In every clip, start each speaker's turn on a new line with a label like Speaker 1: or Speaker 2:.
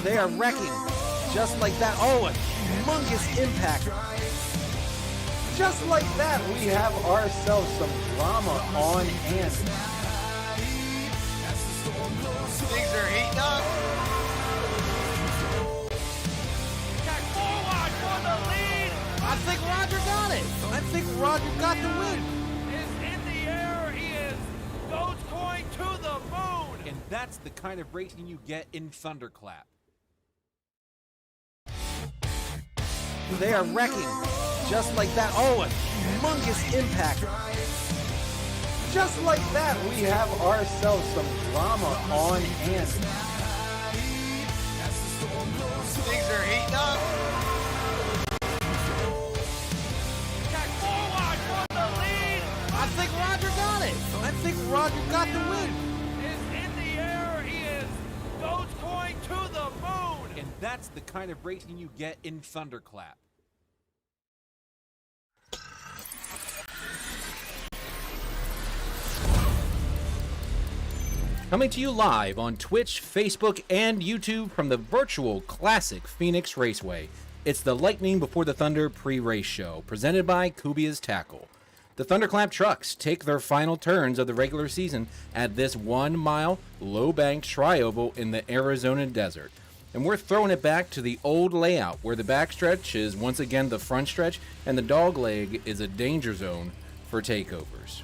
Speaker 1: They are wrecking. Just like that. Oh, a humongous impact. Just like that, we have ourselves some drama on hand.
Speaker 2: Things are heating up.
Speaker 3: Got forward for the lead.
Speaker 1: I think Roger got it. I think Roger got the win.
Speaker 3: Is in the air. He is Dogecoin to the moon.
Speaker 4: And that's the kind of racing you get in Thunderclap.
Speaker 1: They are wrecking. Just like that. Oh, a humongous impact. Just like that, we have ourselves some drama on hand.
Speaker 2: Things are heating up.
Speaker 3: Got forward for the lead.
Speaker 1: I think Roger got it. I think Roger got the win.
Speaker 3: Is in the air. He is Dogecoin to the moon.
Speaker 4: And that's the kind of racing you get in Thunderclap. Coming to you live on Twitch, Facebook, and YouTube from the virtual classic Phoenix Raceway. It's the Lightning Before the Thunder pre-race show, presented by Kubia's Tackle. The Thunderclap trucks take their final turns of the regular season at this 1 mile, low-banked tri-oval in the Arizona desert. And we're throwing it back to the old layout, where the backstretch is once again the front stretch, and the dog leg is a danger zone for takeovers.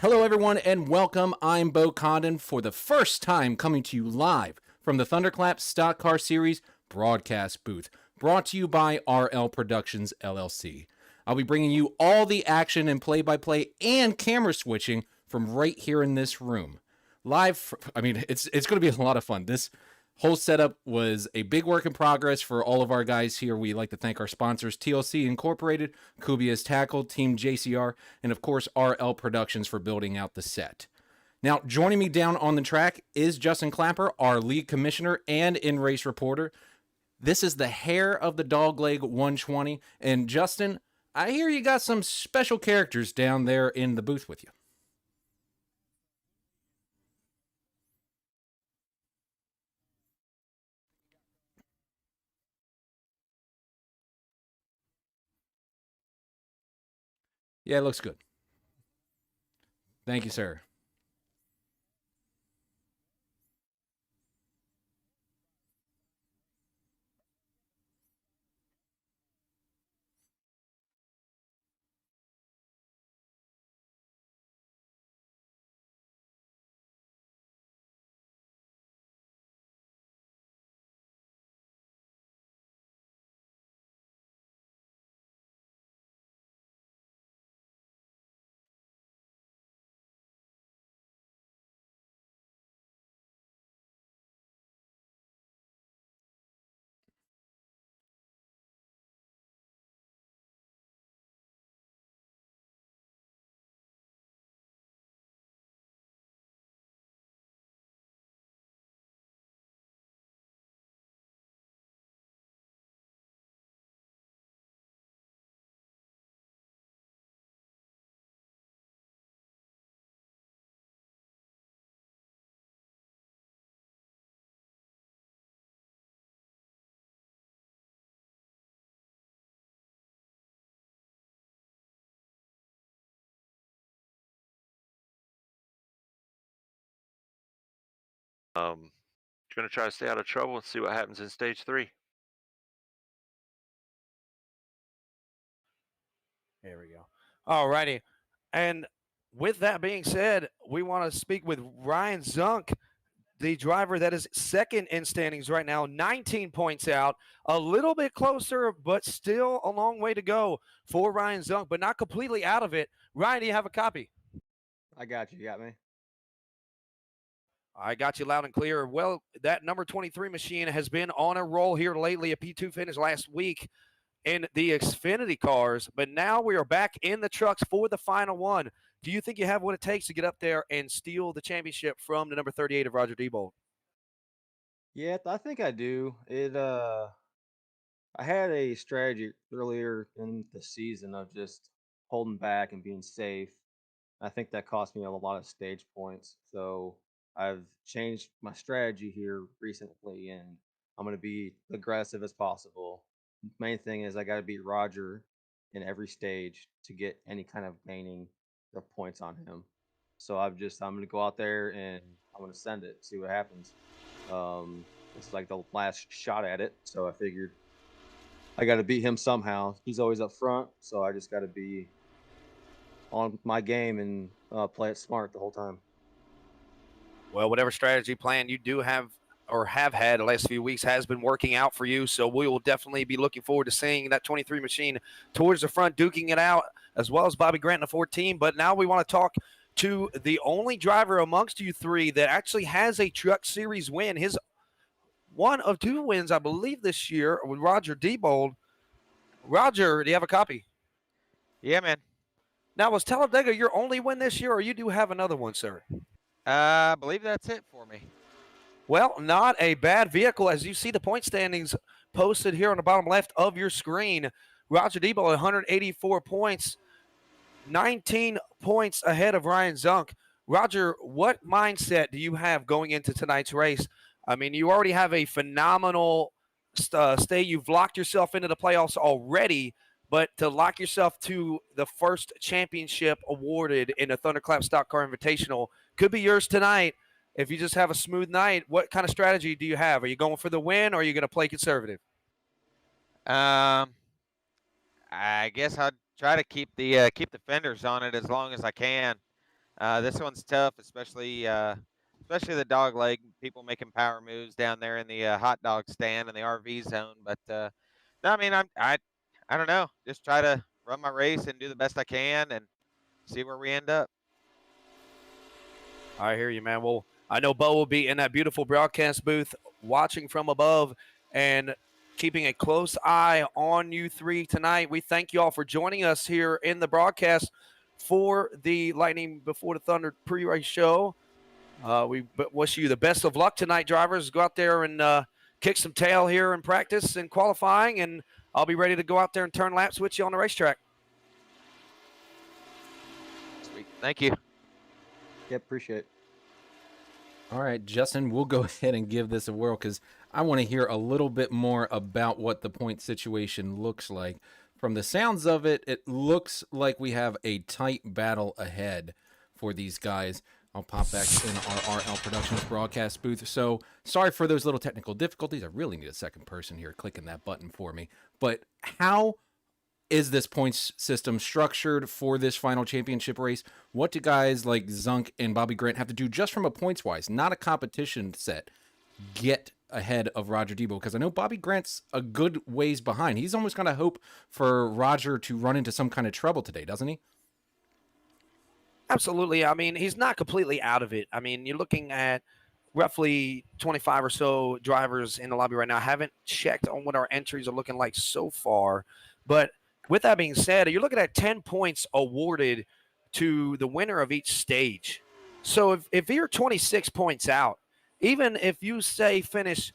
Speaker 4: Hello everyone and welcome. I'm Bo Condon for the first time coming to you live from the Thunderclap Stock Car Series broadcast booth, brought to you by RL Productions LLC. I'll be bringing you all the action and play-by-play and camera switching from right here in this room. Live, it's going to be a lot of fun. This whole setup was a big work in progress for all of our guys here. We like to thank our sponsors, TLC Incorporated, Kubia's Tackle, Team JCR, and of course, RL Productions for building out the set. Now, joining me down on the track is Justin Clapper, our lead commissioner and in-race reporter. This is the hair of the Dogleg 120. And Justin, I hear you got some special characters down there in the booth with you. Yeah, it looks good. Thank you, sir.
Speaker 2: Going to try to stay out of trouble and see what happens in stage 3.
Speaker 5: There we go. All righty. And with that being said, we want to speak with Ryan Zunk, the driver that is second in standings right now, 19 points out, a little bit closer, but still a long way to go for Ryan Zunk, but not completely out of it. Ryan, do you have a copy?
Speaker 6: I got you. You got me?
Speaker 5: I got you loud and clear. Well, that number 23 machine has been on a roll here lately. A P2 finish last week in the Xfinity cars, but now we are back in the trucks for the final one. Do you think you have what it takes to get up there and steal the championship from the number 38 of Roger Diebold?
Speaker 6: Yeah, I think I do. I had a strategy earlier in the season of just holding back and being safe. I think that cost me a lot of stage points. So I've changed my strategy here recently, and I'm going to be aggressive as possible. Main thing is I got to beat Roger in every stage to get any kind of gaining the points on him. So I'm going to go out there and I'm going to send it, see what happens. This is like the last shot at it, so I figured I got to beat him somehow. He's always up front, so I just got to be on my game and play it smart the whole time.
Speaker 5: Well, whatever strategy plan you do have or have had the last few weeks has been working out for you. So we will definitely be looking forward to seeing that 23 machine towards the front, duking it out, as well as Bobby Grant in the 14. But now we want to talk to the only driver amongst you three that actually has a Truck Series win. His one of two wins, I believe, this year with Roger Diebold. Roger, do you have a copy?
Speaker 7: Yeah, man.
Speaker 5: Now, was Talladega your only win this year, or you do have another one, sir?
Speaker 7: I believe that's it for me.
Speaker 5: Well, not a bad vehicle. As you see the point standings posted here on the bottom left of your screen, Roger Debo 184 points, 19 points ahead of Ryan Zunk. Roger, what mindset do you have going into tonight's race? I mean, you already have a phenomenal stay. You've locked yourself into the playoffs already, but to lock yourself to the first championship awarded in the Thunderclap Stock Car Invitational could be yours tonight. If you just have a smooth night, what kind of strategy do you have? Are you going for the win, or are you going to play conservative?
Speaker 7: I guess I'd try to keep the fenders on it as long as I can. This one's tough, especially the dog leg. People making power moves down there in the hot dog stand in the RV zone. But no, I mean, I don't know. Just try to run my race and do the best I can and see where we end up.
Speaker 5: I hear you, man. Well, I know Bo will be in that beautiful broadcast booth watching from above and keeping a close eye on you three tonight. We thank you all for joining us here in the broadcast for the Lightning Before the Thunder pre-race show. We wish you the best of luck tonight, drivers. Go out there and kick some tail here in practice and qualifying, and I'll be ready to go out there and turn laps with you on the racetrack.
Speaker 7: Sweet. Thank you.
Speaker 6: Yep, appreciate it.
Speaker 4: All right, Justin, we'll go ahead and give this a whirl because I want to hear a little bit more about what the point situation looks like. From the sounds of it, it looks like we have a tight battle ahead for these guys. I'll pop back in our RL Productions broadcast booth. So sorry for those little technical difficulties. I really need a second person here clicking that button for me. But how is this points system structured for this final championship race? What do guys like Zunk and Bobby Grant have to do just from a points wise, not a competition set, get ahead of Roger Debo? Because I know Bobby Grant's a good ways behind. He's almost going to hope for Roger to run into some kind of trouble today, doesn't he?
Speaker 5: Absolutely. I mean, he's not completely out of it. I mean, you're looking at roughly 25 or so drivers in the lobby right now. I haven't checked on what our entries are looking like so far, but with that being said, you're looking at 10 points awarded to the winner of each stage. So if you're 26 points out, even if you say finish,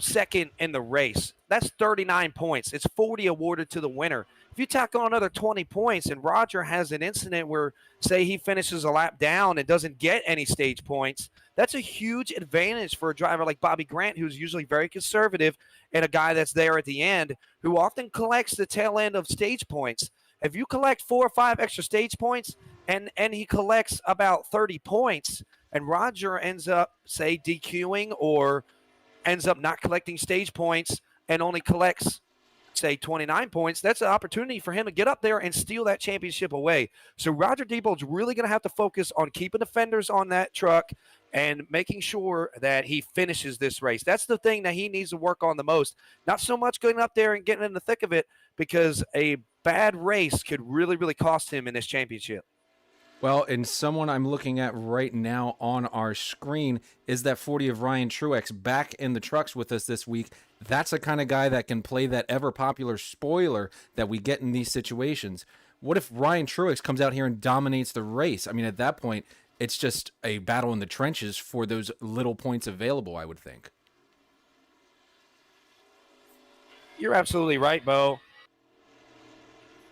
Speaker 5: second in the race, that's 39 points. It's 40 awarded to the winner. If you tack on another 20 points and Roger has an incident where, say, he finishes a lap down and doesn't get any stage points, that's a huge advantage for a driver like Bobby Grant, who's usually very conservative, and a guy that's there at the end who often collects the tail end of stage points. If you collect 4 or 5 extra stage points and he collects about 30 points and Roger ends up, say, DQing or ends up not collecting stage points and only collects, say, 29 points, that's an opportunity for him to get up there and steal that championship away. So Roger Debold's really going to have to focus on keeping the fenders on that truck and making sure that he finishes this race. That's the thing that he needs to work on the most. Not so much getting up there and getting in the thick of it, because a bad race could really, really cost him in this championship.
Speaker 4: Well, and someone I'm looking at right now on our screen is that 40 of Ryan Truex back in the trucks with us this week. That's the kind of guy that can play that ever-popular spoiler that we get in these situations. What if Ryan Truex comes out here and dominates the race? I mean, at that point, it's just a battle in the trenches for those little points available, I would think.
Speaker 5: You're absolutely right, Bo.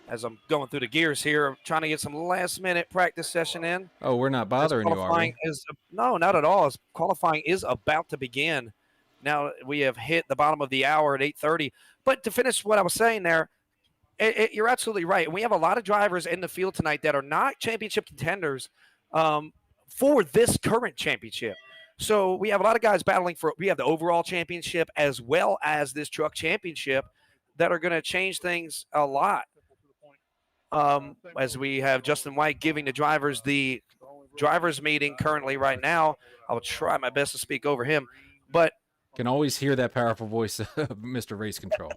Speaker 5: as I'm going through the gears here, I'm trying to get some last-minute practice session in.
Speaker 4: Oh, we're not bothering you, are we?
Speaker 5: No, not at all. As qualifying is about to begin. Now we have hit the bottom of the hour at 8:30. But to finish what I was saying there, you're absolutely right. And we have a lot of drivers in the field tonight that are not championship contenders for this current championship. So we have a lot of guys battling for. We have the overall championship as well as this truck championship that are going to change things a lot. As we have Justin White giving the drivers meeting currently right now. I will try my best to speak over him, but
Speaker 4: Can always hear that powerful voice of Mr. Race Control.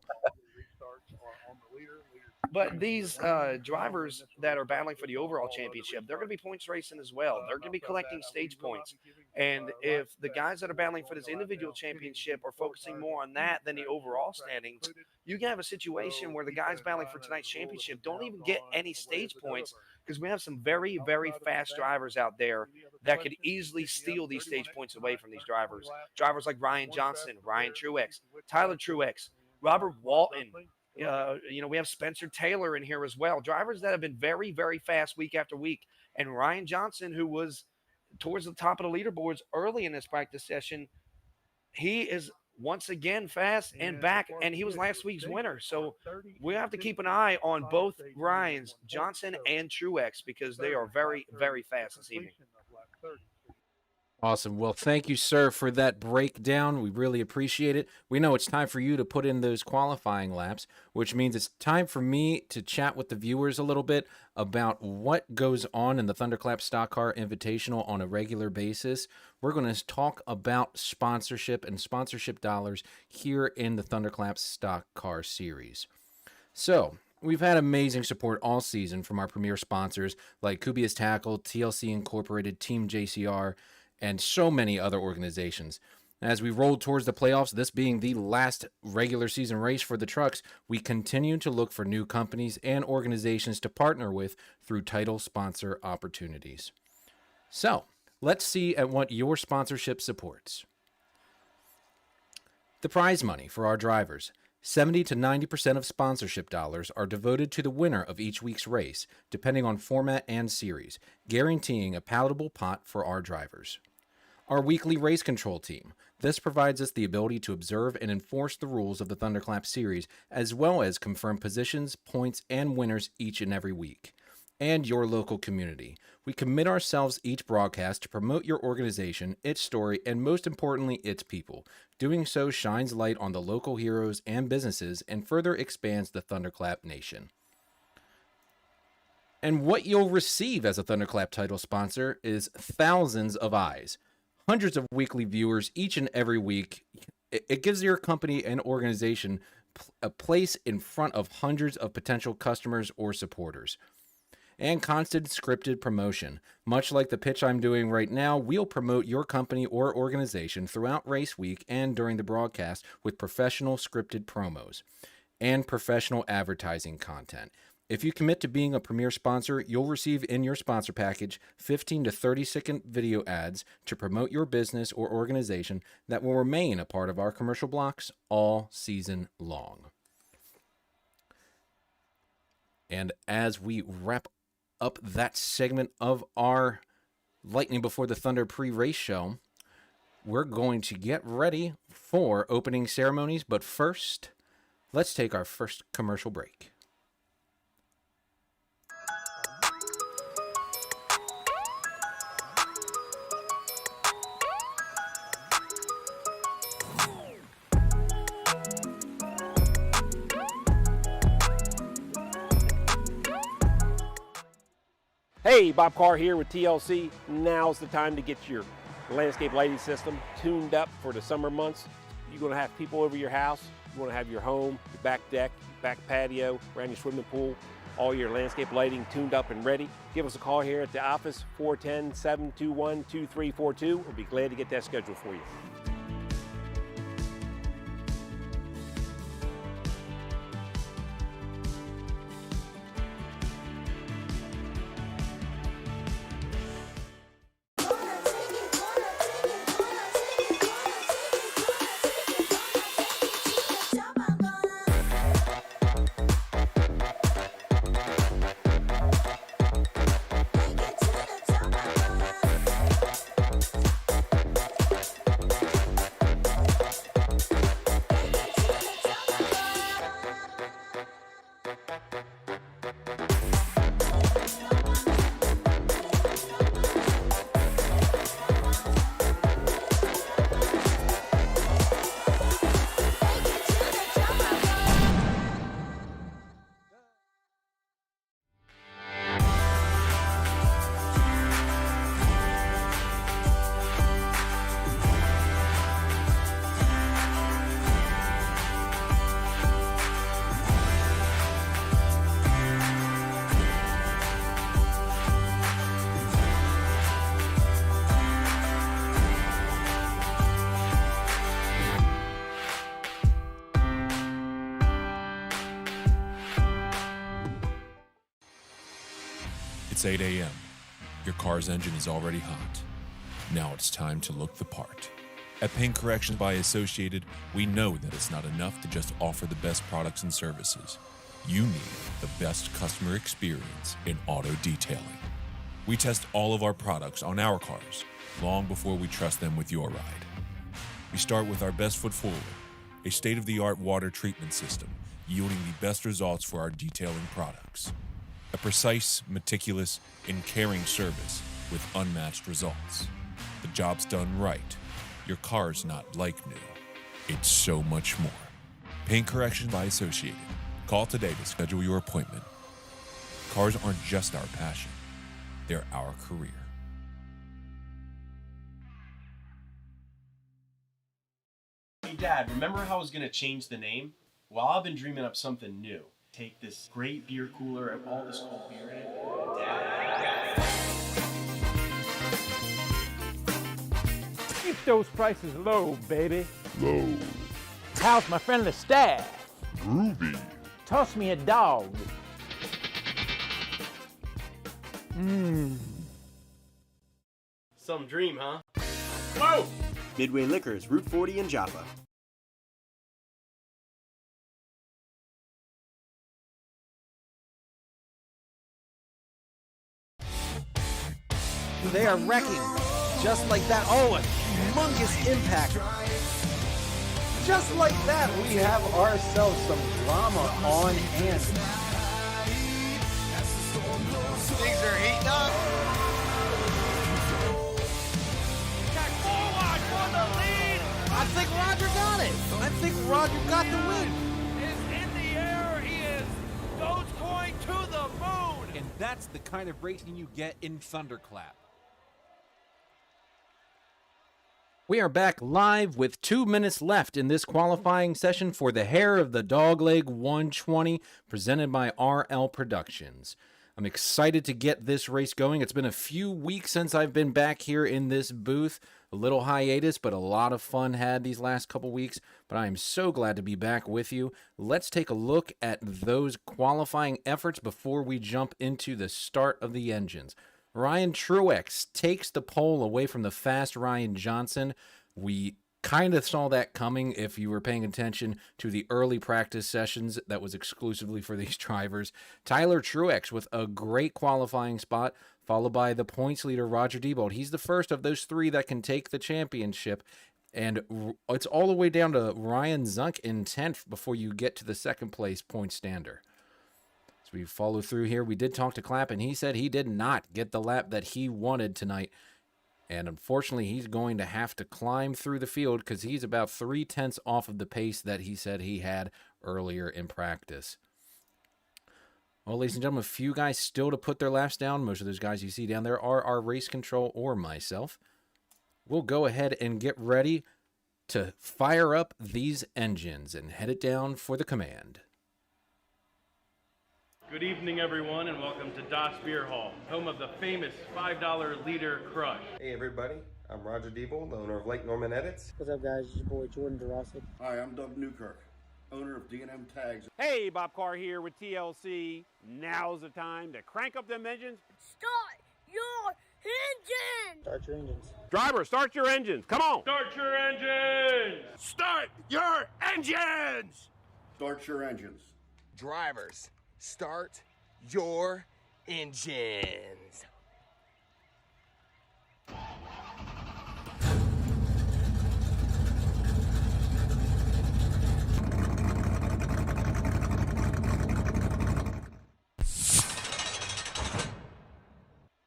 Speaker 5: But these drivers that are battling for the overall championship, they're going to be points racing as well. They're going to be collecting stage points. And if the guys that are battling for this individual championship are focusing more on that than the overall standings, you can have a situation where the guys battling for tonight's championship don't even get any stage points because we have some very, very fast drivers out there that could easily steal these stage points away from these drivers. Drivers like Ryan Johnson, Ryan Truex, Tyler Truex, Robert Walton. We have Spencer Taylor in here as well. Drivers that have been very, very fast week after week. And Ryan Johnson, who was towards the top of the leaderboards early in this practice session, he is once again fast and back, and he was last week's winner. So we have to keep an eye on both Ryans, Johnson and Truex, because they are very, very fast this evening.
Speaker 4: Awesome. Well, thank you, sir, for that breakdown. We really appreciate it. We know it's time for you to put in those qualifying laps, which means it's time for me to chat with the viewers a little bit about what goes on in the Thunderclap Stock Car Invitational on a regular basis. We're going to talk about sponsorship and sponsorship dollars here in the Thunderclap Stock Car Series. So, we've had amazing support all season from our premier sponsors like Kubia's Tackle, TLC Incorporated, Team JCR, and so many other organizations. As we roll towards the playoffs, this being the last regular season race for the trucks, we continue to look for new companies and organizations to partner with through title sponsor opportunities. So, let's see at what your sponsorship supports. The prize money for our drivers. 70 to 90% of sponsorship dollars are devoted to the winner of each week's race, depending on format and series, guaranteeing a palatable pot for our drivers. Our weekly race control team. This provides us the ability to observe and enforce the rules of the Thunderclap series, as well as confirm positions, points, and winners each and every week. And your local community. We commit ourselves each broadcast to promote your organization, its story, and most importantly, its people. Doing so shines light on the local heroes and businesses and further expands the Thunderclap Nation. And what you'll receive as a Thunderclap title sponsor is thousands of eyes. Hundreds of weekly viewers each and every week. It gives your company and organization a place in front of hundreds of potential customers or supporters. And constant scripted promotion. Much like the pitch I'm doing right now, we'll promote your company or organization throughout race week and during the broadcast with professional scripted promos and professional advertising content. If you commit to being a premier sponsor, you'll receive in your sponsor package 15 to 30-second video ads to promote your business or organization that will remain a part of our commercial blocks all season long. And as we wrap up that segment of our Lightning Before the Thunder pre-race show, we're going to get ready for opening ceremonies. But first, let's take our first commercial break.
Speaker 8: Hey, Bob Carr here with TLC. Now's the time to get your landscape lighting system tuned up for the summer months. You're going to have people over your house. You want to have your home, your back deck, back patio, around your swimming pool, all your landscape lighting tuned up and ready. Give us a call here at the office, 410-721-2342. We'll be glad to get that scheduled for you.
Speaker 9: It's 8 a.m. Your car's engine is already hot. Now it's time to look the part. At Paint Correction by Associated, we know that it's not enough to just offer the best products and services. You need the best customer experience in auto detailing. We test all of our products on our cars long before we trust them with your ride. We start with our best foot forward, a state-of-the-art water treatment system yielding the best results for our detailing products. A precise, meticulous, and caring service with unmatched results. The job's done right. Your car's not like new. It's so much more. Paint Correction by Associated. Call today to schedule your appointment. Cars aren't just our passion. They're our career.
Speaker 10: Hey Dad, remember how I was gonna change the name? Well, I've been dreaming up something new. Take this great beer cooler and all this cold beer in it. Dad.
Speaker 11: Keep those prices low, baby. Low. How's my friendly staff?
Speaker 12: Groovy.
Speaker 11: Toss me a dog.
Speaker 10: Some dream, huh?
Speaker 11: Whoa!
Speaker 13: Midway Liquors, Route 40 in Joppa.
Speaker 1: They are wrecking. Just like that. Oh, a humongous impact. Just like that, we have ourselves some drama on hand.
Speaker 7: Things are heating up.
Speaker 3: Jack forward for the lead.
Speaker 1: I think Roger got it. I think Roger got the win.
Speaker 3: Is in the air. He is Dogecoin to the moon.
Speaker 4: And that's the kind of racing you get in Thunderclap. We are back live with 2 minutes left in this qualifying session for the Hair of the Dogleg 120 presented by RL Productions. I'm excited to get this race going. It's been a few weeks since I've been back here in this booth. A little hiatus, but a lot of fun had these last couple weeks. But I am so glad to be back with you. Let's take a look at those qualifying efforts before we jump into the start of the engines. Ryan Truex takes the pole away from the fast Ryan Johnson. We kind of saw that coming if you were paying attention to the early practice sessions that was exclusively for these drivers. Tyler Truex with a great qualifying spot, followed by the points leader, Roger Diebold. He's the first of those three that can take the championship. And it's all the way down to Ryan Zunk in 10th before you get to the second place point stander. As we follow through here, we did talk to Clapp, and he said he did not get the lap that he wanted tonight. And unfortunately, he's going to have to climb through the field because he's about 3/10 off of the pace that he said he had earlier in practice. Well, ladies and gentlemen, a few guys still to put their laps down. Most of those guys you see down there are our race control or myself. We'll go ahead and get ready to fire up these engines and head it down for the command.
Speaker 14: Good evening, everyone, and welcome to Das Beer Hall, home of the famous $5 liter crush.
Speaker 15: Hey, everybody. I'm Roger Diebold, the owner of Lake Norman Edits.
Speaker 16: What's up, guys? It's your boy Jordan DeRossi.
Speaker 17: Hi, I'm Doug Newkirk, owner of D&M Tags.
Speaker 8: Hey, Bob Carr here with TLC. Now's the time to crank up them engines.
Speaker 18: Start your engine!
Speaker 16: Start your engines.
Speaker 8: Driver, start your engines. Come on.
Speaker 14: Start your engines!
Speaker 17: Start your engines! Start your engines.
Speaker 19: Drivers, start your engines.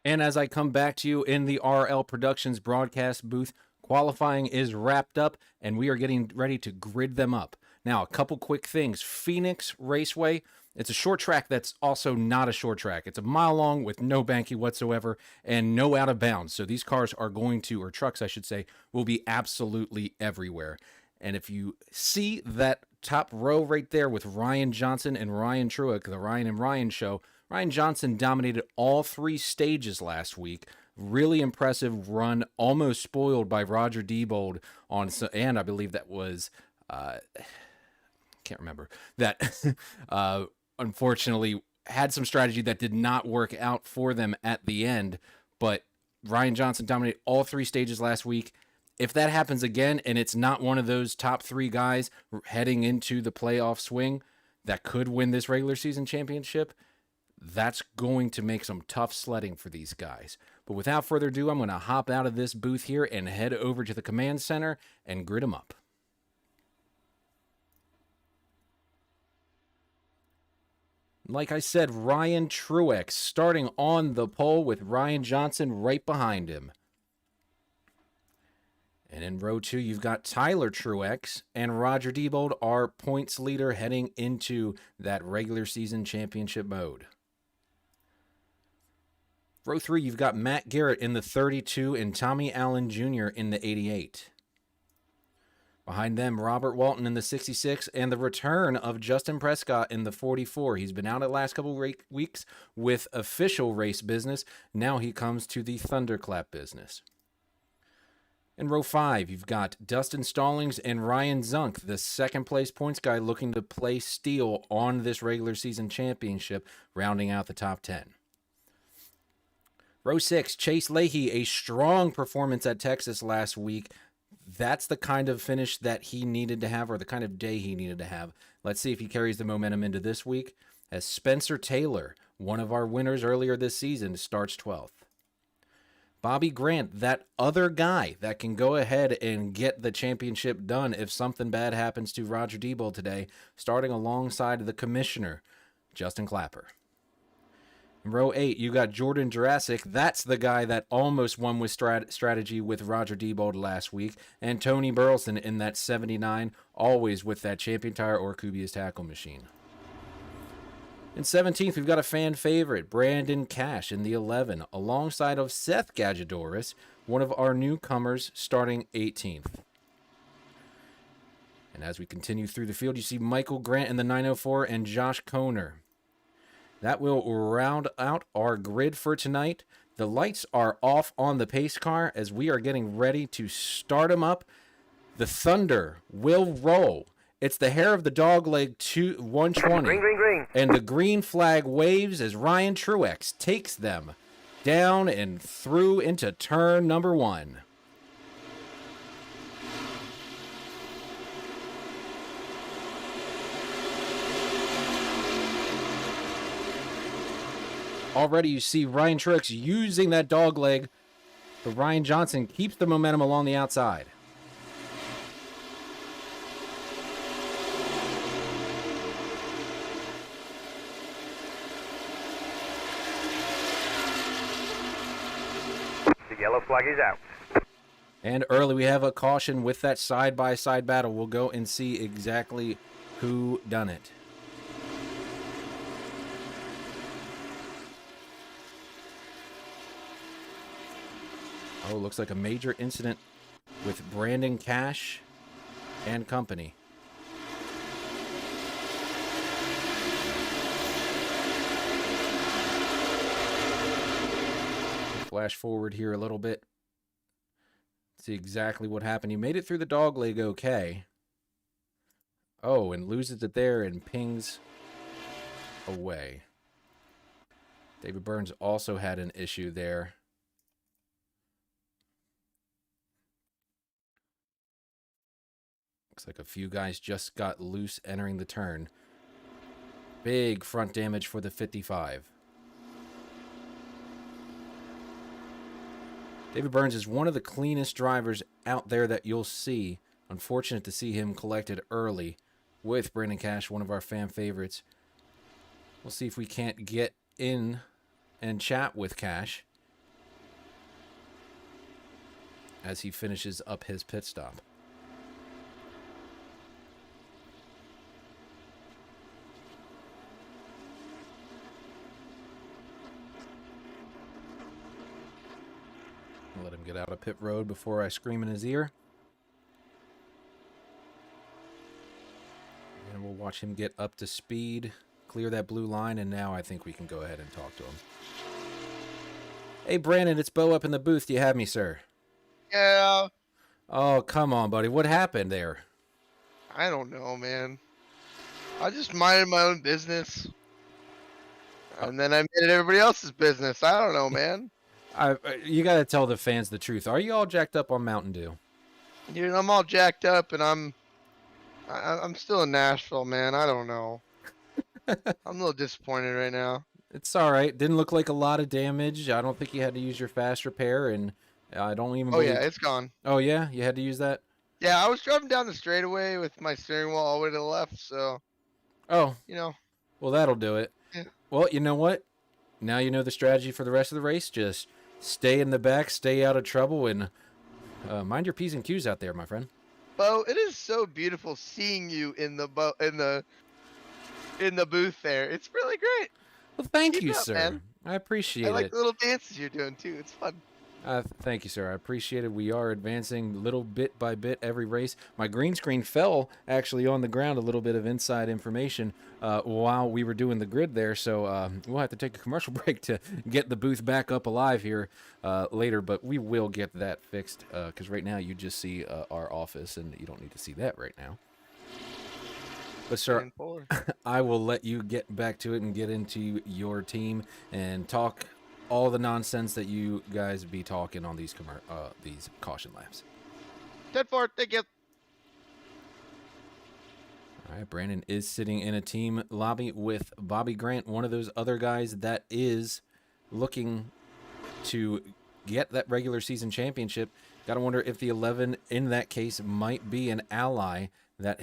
Speaker 4: And as I come back to you in the RL Productions broadcast booth, qualifying is wrapped up and we are getting ready to grid them up. Now, a couple quick things. Phoenix Raceway, it's a short track that's also not a short track. It's a mile long with no banky whatsoever and no out of bounds. So these cars are going to, or trucks I should say, will be absolutely everywhere. And if you see that top row right there with Ryan Johnson and Ryan Truex, the Ryan and Ryan show, Ryan Johnson dominated all three stages last week. Really impressive run, almost spoiled by Roger Diebold on, and I believe that was, can't remember, that unfortunately had some strategy that did not work out for them at the end, but Ryan Johnson dominated all 3 stages last week. If that happens again and it's not one of those top 3 guys heading into the playoff swing that could win this regular season championship, that's going to make some tough sledding for these guys. But without further ado, I'm going to hop out of this booth here and head over to the command center and grid them up. Like I said, Ryan Truex starting on the pole with Ryan Johnson right behind him. And in row 2, you've got Tyler Truex and Roger Diebold, our points leader, heading into that regular season championship mode. Row 3, you've got Matt Garrett in the 32 and Tommy Allen Jr. in the 88. Behind them, Robert Walton in the 66 and the return of Justin Prescott in the 44. He's been out the last couple weeks with official race business. Now he comes to the Thunderclap business. In row 5, you've got Dustin Stallings and Ryan Zunk, the second place points guy, looking to play steel on this regular season championship, rounding out the top 10. Row 6, Chase Leahy, a strong performance at Texas last week. That's the kind of finish that he needed to have, or the kind of day he needed to have. Let's see if he carries the momentum into this week, as Spencer Taylor, one of our winners earlier this season, starts 12th. Bobby Grant, that other guy that can go ahead and get the championship done if something bad happens to Roger Diebold today, starting alongside the commissioner, Justin Clapper. In row 8, you got Jordan Jurassic. That's the guy that almost won with strategy with Roger Diebold last week. And Tony Burleson in that 79, always with that Champion Tire or Kubia's tackle machine. In 17th, we've got a fan favorite, Brandon Cash in the 11, alongside of Seth Gadjadoris, one of our newcomers, starting 18th. And as we continue through the field, you see Michael Grant in the 904 and Josh Koner. That will round out our grid for tonight. The lights are off on the pace car as we are getting ready to start them up. The Thunder will roll. It's the hair of the dog leg 120.
Speaker 12: Green, green, green.
Speaker 4: And the green flag waves as Ryan Truex takes them down and through into turn number 1. Already you see Ryan Truex using that dog leg, but Ryan Johnson keeps the momentum along the outside.
Speaker 12: The yellow flag is out.
Speaker 4: And early we have a caution with that side-by-side battle. We'll go and see exactly who done it. Oh, looks like a major incident with Brandon Cash and company. Flash forward here a little bit. See exactly what happened. He made it through the dog leg okay. Oh, and loses it there and pings away. David Burns also had an issue there. Looks like a few guys just got loose entering the turn. Big front damage for the 55. David Burns is one of the cleanest drivers out there that you'll see. Unfortunate to see him collected early with Brandon Cash, one of our fan favorites. We'll see if we can't get in and chat with Cash as he finishes up his pit stop. Let him get out of pit road before I scream in his ear. And we'll watch him get up to speed, clear that blue line, and now I think we can go ahead and talk to him. Hey, Brandon, it's Bo up in the booth. Do you have me, sir?
Speaker 20: Yeah.
Speaker 4: Oh, come on, buddy. What happened there?
Speaker 20: I don't know, man. I just minded my own business.
Speaker 12: And then I made it everybody else's business. I don't know, man.
Speaker 4: You got to tell the fans the truth. Are you all jacked up on Mountain Dew?
Speaker 12: Dude, I'm all jacked up, and I'm still in Nashville, man. I don't know. I'm a little disappointed right now.
Speaker 4: It's all right. Didn't look like a lot of damage. I don't think you had to use your fast repair, and I don't even believe...
Speaker 12: yeah, it's gone.
Speaker 4: Oh, yeah? You had to use that?
Speaker 12: Yeah, I was driving down the straightaway with my steering wheel all the way to the left, so...
Speaker 4: Oh.
Speaker 12: You know.
Speaker 4: Well, that'll do it.
Speaker 12: Yeah.
Speaker 4: Well, you know what? Now you know the strategy for the rest of the race. Just stay in the back, stay out of trouble, and mind your P's and Q's out there, my friend.
Speaker 12: Bo, it is so beautiful seeing you in the booth there. It's really great.
Speaker 4: Well, thank
Speaker 12: Keep
Speaker 4: you,
Speaker 12: up,
Speaker 4: sir.
Speaker 12: man.
Speaker 4: I appreciate
Speaker 12: I like
Speaker 4: it.
Speaker 12: the little dances you're doing, too. It's fun.
Speaker 4: Thank you, sir. I appreciate it. We are advancing little bit by bit every race. My green screen fell actually on the ground, a little bit of inside information while we were doing the grid there. So we'll have to take a commercial break to get the booth back up alive here later. But we will get that fixed because right now you just see our office and you don't need to see that right now. But, sir, I will let you get back to it and get into your team and talk all the nonsense that you guys be talking on these caution laps.
Speaker 12: 10-4, thank you.
Speaker 4: All right, Brandon is sitting in a team lobby with Bobby Grant, one of those other guys that is looking to get that regular season championship. Got to wonder if the 11 in that case might be an ally that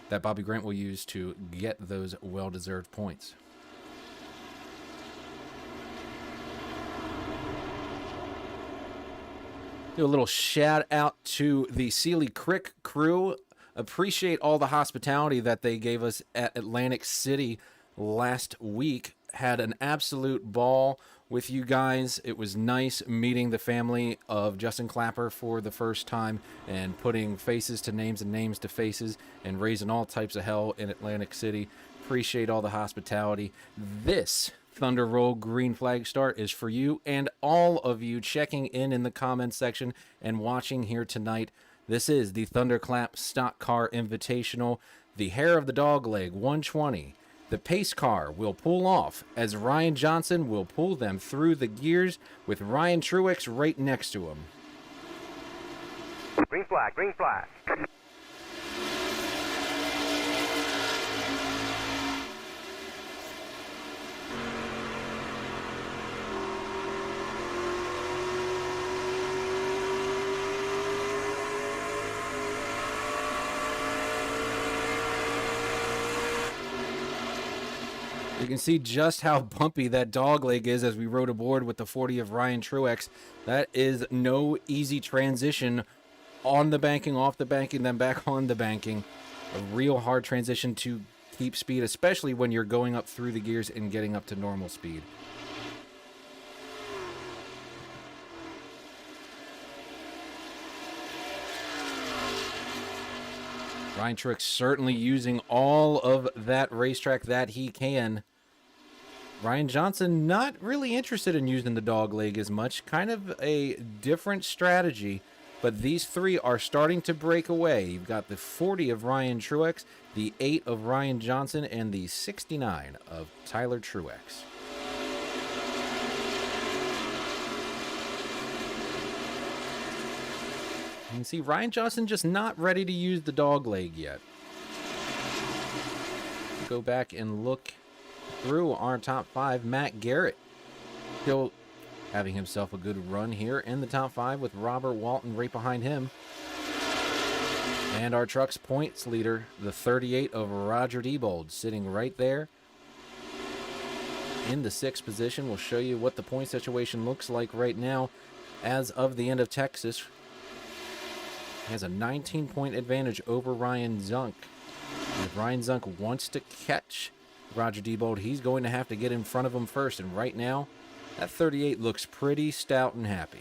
Speaker 4: that Bobby Grant will use to get those well-deserved points. Do a little shout out to the Sealy Creek crew. Appreciate all the hospitality that they gave us at Atlantic City last week. Had an absolute ball with you guys. It was nice meeting the family of Justin Clapper for the first time and putting faces to names and names to faces and raising all types of hell in Atlantic City. Appreciate all the hospitality. This Thunder Roll Green Flag Start is for you and all of you checking in the comments section and watching here tonight. This is the Thunderclap Stock Car Invitational. The Hair of the Dog Leg 120. The pace car will pull off as Ryan Johnson will pull them through the gears with Ryan Truex right next to him.
Speaker 20: Green flag, green flag.
Speaker 4: You can see just how bumpy that dog leg is as we rode aboard with the 40 of Ryan Truex. That is no easy transition on the banking, off the banking, then back on the banking. A real hard transition to keep speed, especially when you're going up through the gears and getting up to normal speed. Ryan Truex certainly using all of that racetrack that he can. Ryan Johnson not really interested in using the dog leg as much. Kind of a different strategy. But these three are starting to break away. You've got the 40 of Ryan Truex, the 8 of Ryan Johnson, and the 69 of Tyler Truex. You can see Ryan Johnson just not ready to use the dog leg yet. Go back and look through our top 5. Matt Garrett still having himself a good run here in the top 5 with Robert Walton right behind him. And our truck's points leader, the 38 of Roger Diebold, sitting right there in the 6th position. We'll show you what the point situation looks like right now as of the end of Texas. He has a 19-point advantage over Ryan Zunk. And if Ryan Zunk wants to catch Roger Diebold, he's going to have to get in front of him first. And right now, that 38 looks pretty stout and happy.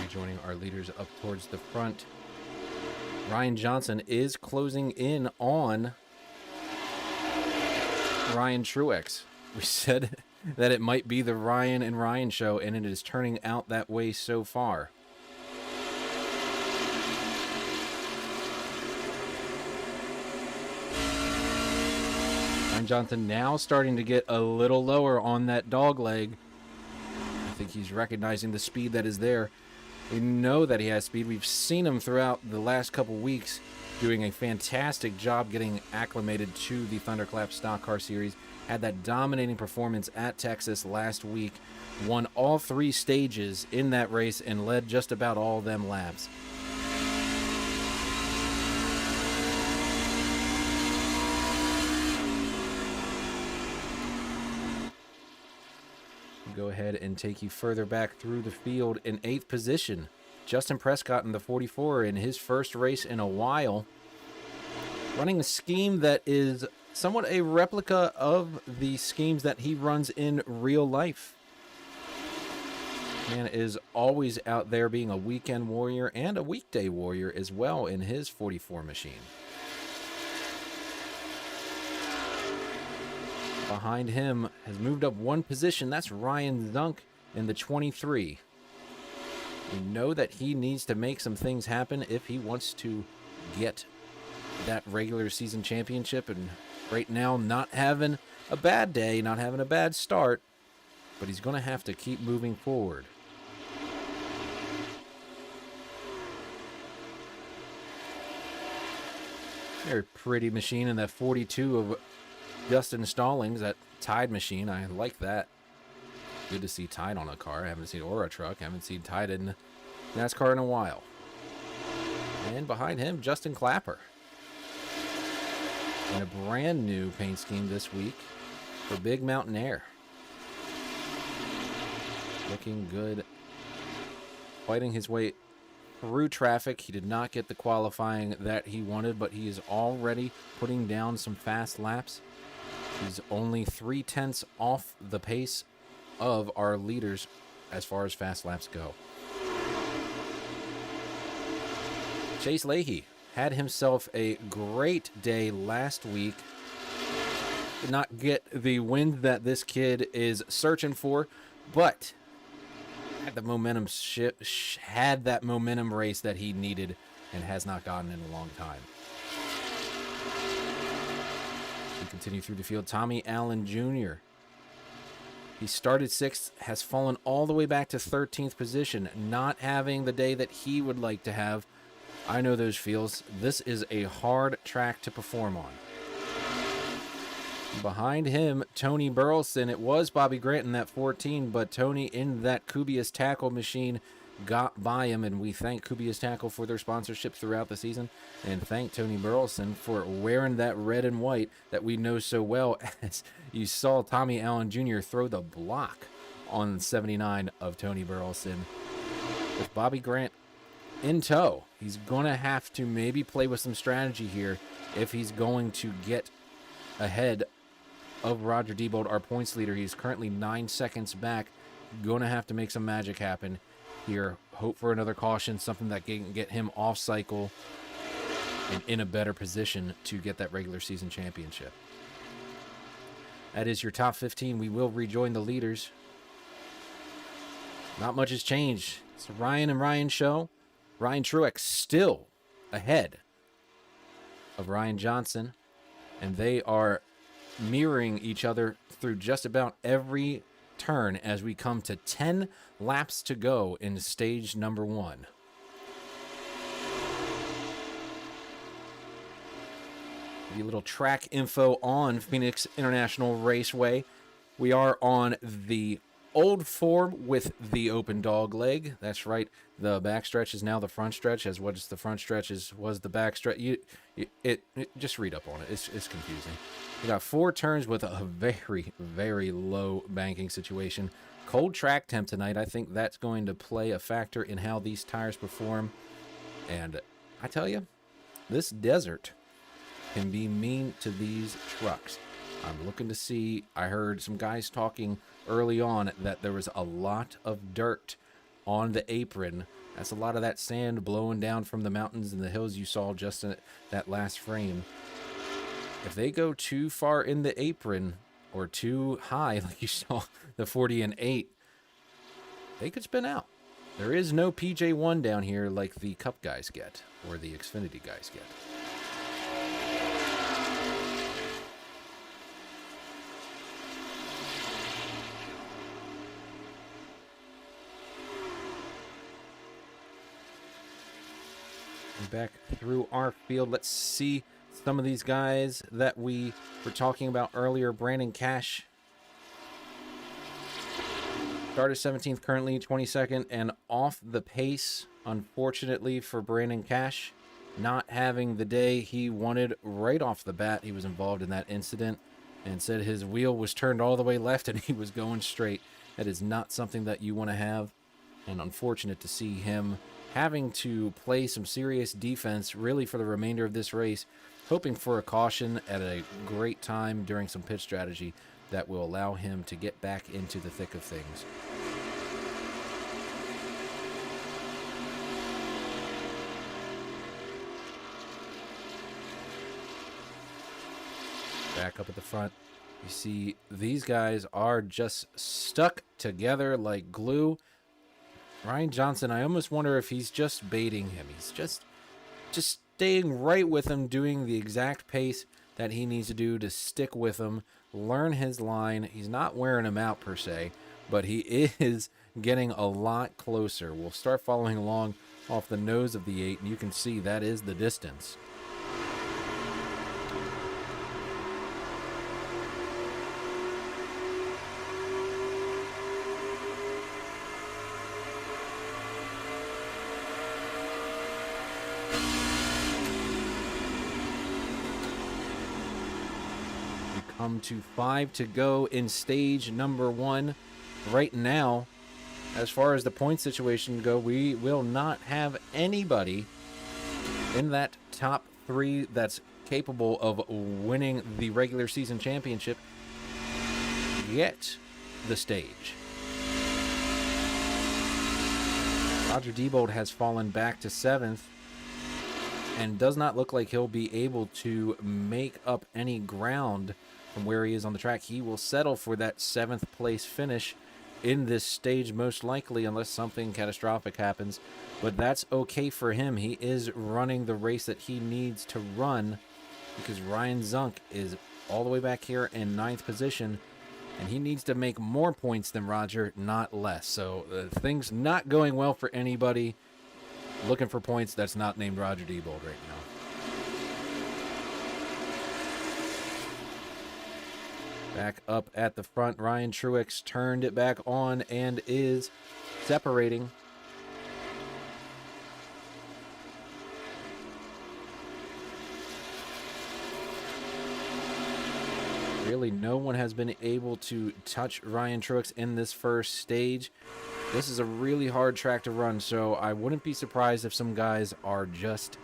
Speaker 4: Rejoining our leaders up towards the front. Ryan Johnson is closing in on Ryan Truex. We said that it might be the Ryan and Ryan show, and it is turning out that way so far. Ryan Johnson now starting to get a little lower on that dog leg. I think he's recognizing the speed that is there. We know that he has speed. We've seen him throughout the last couple weeks doing a fantastic job getting acclimated to the Thunderclap Stock Car Series. Had that dominating performance at Texas last week. Won all 3 stages in that race and led just about all of them laps. Go ahead and take you further back through the field. In 8th position, Justin Prescott in the 44 in his first race in a while. Running a scheme that is somewhat a replica of the schemes that he runs in real life. Man is always out there being a weekend warrior and a weekday warrior as well in his 44 machine. Behind him has moved up 1 position. That's Ryan Zunk in the 23. We know that he needs to make some things happen if he wants to get that regular season championship. And right now, not having a bad day, not having a bad start, but he's going to have to keep moving forward. Very pretty machine in that 42 of Justin Stallings, that Tide machine. I like that. Good to see Tide on a car. I haven't seen or a truck. I haven't seen Tide in NASCAR in a while. And behind him, Justin Clapper. In a brand new paint scheme this week for Big Mountain Air. Looking good. Fighting his way through traffic. He did not get the qualifying that he wanted, but he is already putting down some fast laps. He's only 0.3 off the pace of our leaders as far as fast laps go. Chase Leahy had himself a great day last week. Did not get the win that this kid is searching for, but had the momentum had that momentum race that he needed and has not gotten in a long time. We continue through the field. Tommy Allen Jr. He started 6th, has fallen all the way back to 13th position, not having the day that he would like to have. I know those feels. This is a hard track to perform on. Behind him, Tony Burleson. It was Bobby Grant in that 14, but Tony in that Kubius tackle machine got by him, and we thank Kubius Tackle for their sponsorship throughout the season, and thank Tony Burleson for wearing that red and white that we know so well, as you saw Tommy Allen Jr. throw the block on 79 of Tony Burleson. With Bobby Grant in tow, he's going to have to maybe play with some strategy here if he's going to get ahead of Roger Diebold, our points leader. He's currently 9 seconds back. Going to have to make some magic happen here. Hope for another caution, something that can get him off cycle and in a better position to get that regular season championship. That is your top 15. We will rejoin the leaders. Not much has changed. It's the Ryan and Ryan show. Ryan Truex still ahead of Ryan Johnson, and they are mirroring each other through just about every turn as we come to 10 laps to go in stage number 1. A little track info on Phoenix International Raceway. We are on the old form with the open dog leg. That's right. The backstretch is now the front stretch, as what is the front stretch was the backstretch. Just read up on it. It's confusing. We got 4 turns with a very, very low banking situation. Cold track temp tonight. I think that's going to play a factor in how these tires perform. And I tell you, this desert can be mean to these trucks. I'm looking to see, I heard some guys talking early on that there was a lot of dirt on the apron. That's a lot of that sand blowing down from the mountains and the hills you saw just in that last frame. If they go too far in the apron or too high, like you saw the 40 and 8, they could spin out. There is no PJ1 down here like the Cup guys get or the Xfinity guys get. Back through our field, let's see some of these guys that we were talking about earlier. Brandon Cash started 17th, currently 22nd, and off the pace, unfortunately for Brandon Cash, not having the day he wanted right off the bat. He was involved in that incident and said his wheel was turned all the way left and he was going straight. That is not something that you want to have, and unfortunate to see him having to play some serious defense really for the remainder of this race, hoping for a caution at a great time during some pit strategy that will allow him to get back into the thick of things. Back up at the front, you see these guys are just stuck together like glue. Ryan Johnson, I almost wonder if he's just baiting him. He's just staying right with him, doing the exact pace that he needs to do to stick with him, learn his line. He's not wearing him out per se, but he is getting a lot closer. We'll start following along off the nose of the 8, and you can see that is the distance. Come to 5 to go in stage number 1. Right now, as far as the point situation go, we will not have anybody in that top 3 that's capable of winning the regular season championship get the stage. Roger Diebold has fallen back to 7th and does not look like he'll be able to make up any ground from where he is on the track. He will settle for that 7th place finish in this stage, most likely, unless something catastrophic happens. But that's okay for him. He is running the race that he needs to run, because Ryan Zunk is all the way back here in 9th position, and he needs to make more points than Roger, not less. So things not going well for anybody looking for points that's not named Roger Diebold right now. Back up at the front, Ryan Truex turned it back on and is separating. Really, no one has been able to touch Ryan Truex in this first stage. This is a really hard track to run, so I wouldn't be surprised if some guys are just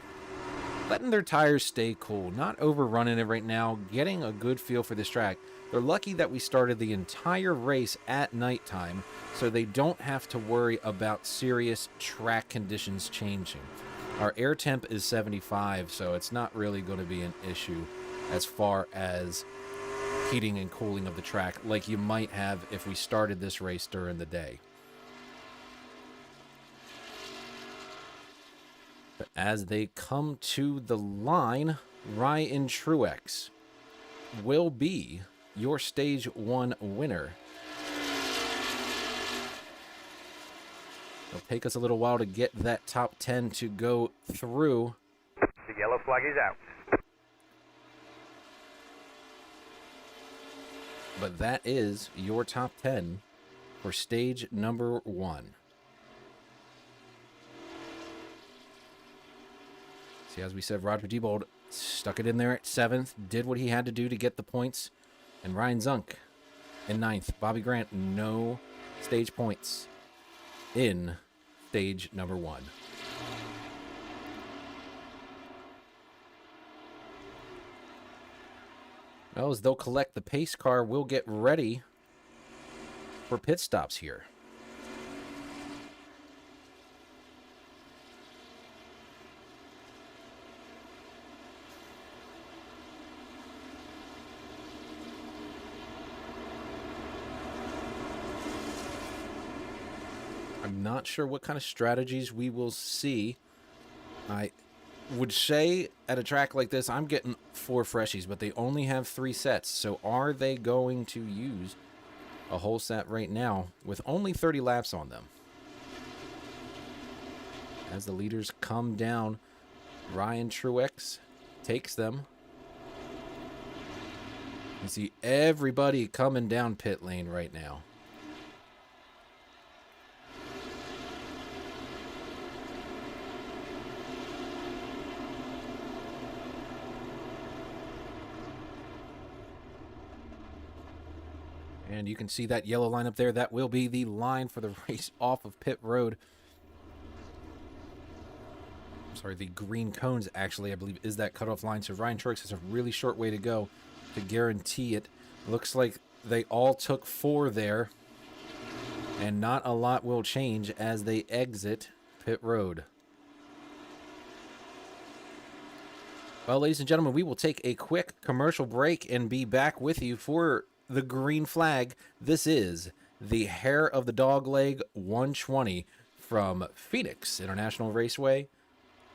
Speaker 4: letting their tires stay cool, not overrunning it right now, getting a good feel for this track. They're lucky that we started the entire race at nighttime, so they don't have to worry about serious track conditions changing. Our air temp is 75, so it's not really going to be an issue as far as heating and cooling of the track like you might have if we started this race during the day. But as they come to the line, Ryan Truex will be your stage 1 winner. It'll take us a little while to get that top 10 to go through.
Speaker 20: The yellow flag is out.
Speaker 4: But that is your top 10 for stage number 1. See, as we said, Roger Diebold stuck it in there at 7th, did what he had to do to get the points. And Ryan Zunk in 9th. Bobby Grant, no stage points in stage number 1. Well, as they'll collect the pace car, we'll get ready for pit stops here. I'm not sure what kind of strategies we will see. I would say at a track like this, I'm getting 4 freshies, but they only have 3 sets. So are they going to use a whole set right now with only 30 laps on them? As the leaders come down, Ryan Truex takes them. You see everybody coming down pit lane right now. And you can see that yellow line up there. That will be the line for the race off of pit road. Sorry, the green cones, actually, I believe, is that cutoff line. So Ryan Truex has a really short way to go to guarantee it. Looks like they all took 4 there. And not a lot will change as they exit pit road. Well, ladies and gentlemen, we will take a quick commercial break and be back with you for the green flag. This is the Hair of the Dog Leg 120 from Phoenix International Raceway.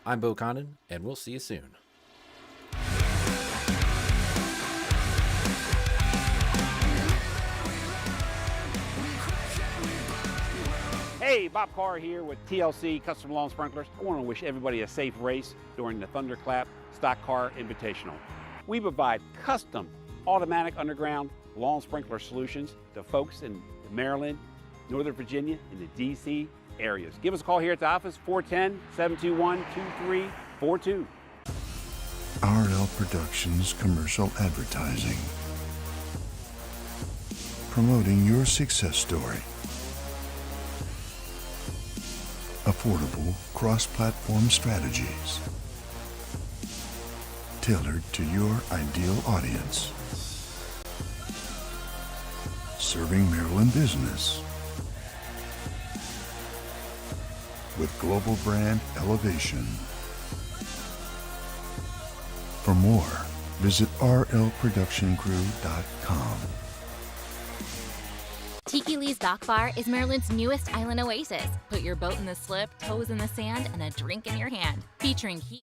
Speaker 4: I'm Bo Condon, and we'll see you soon.
Speaker 8: Hey, Bob Carr here with TLC Custom Lawn Sprinklers. I want to wish everybody a safe race during the Thunderclap Stock Car Invitational. We provide custom automatic underground lawn sprinkler solutions to folks in Maryland, Northern Virginia, and the DC areas. Give us a call here at the office, 410-721-2342.
Speaker 21: RL Productions Commercial Advertising. Promoting your success story. Affordable cross-platform strategies. Tailored to your ideal audience. Serving Maryland business. With global brand elevation. For more, visit rlproductioncrew.com.
Speaker 22: Tiki Lee's Dock Bar is Maryland's newest island oasis. Put your boat in the slip, toes in the sand, and a drink in your hand. Featuring heat.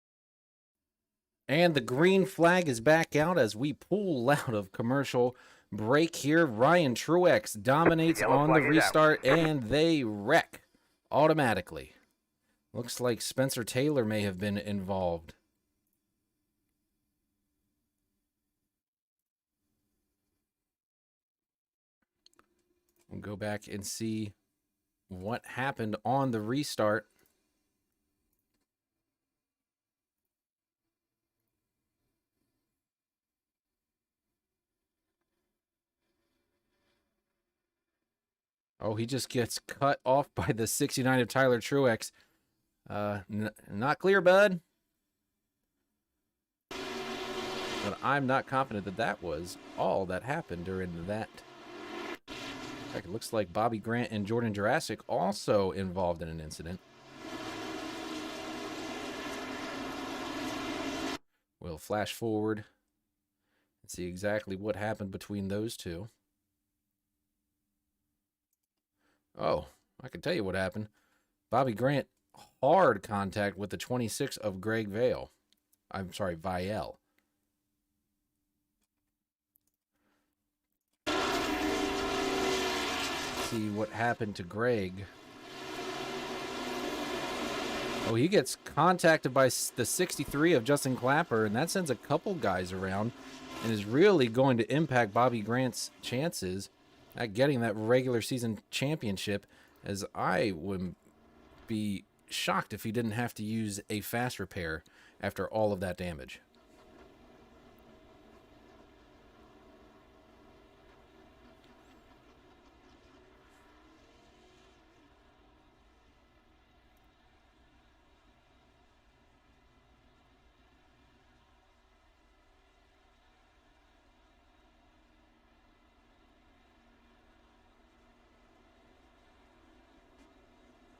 Speaker 4: And the green flag is back out as we pull out of commercial break here. Ryan Truex dominates on the restart, and they wreck automatically. Looks like Spencer Taylor may have been involved. We'll go back and see what happened on the restart. Oh, he just gets cut off by the 69 of Tyler Truex. Not clear, bud. But I'm not confident that that was all that happened during that. In fact, it looks like Bobby Grant and Jordan Jurassic also involved in an incident. We'll flash forward and see exactly what happened between those two. Oh, I can tell you what happened. Bobby Grant, hard contact with the 26 of Greg Vale. I'm sorry, Vielle. See what happened to Greg. Oh, he gets contacted by the 63 of Justin Clapper, and that sends a couple guys around and is really going to impact Bobby Grant's chances at getting that regular season championship, as I would be shocked if he didn't have to use a fast repair after all of that damage.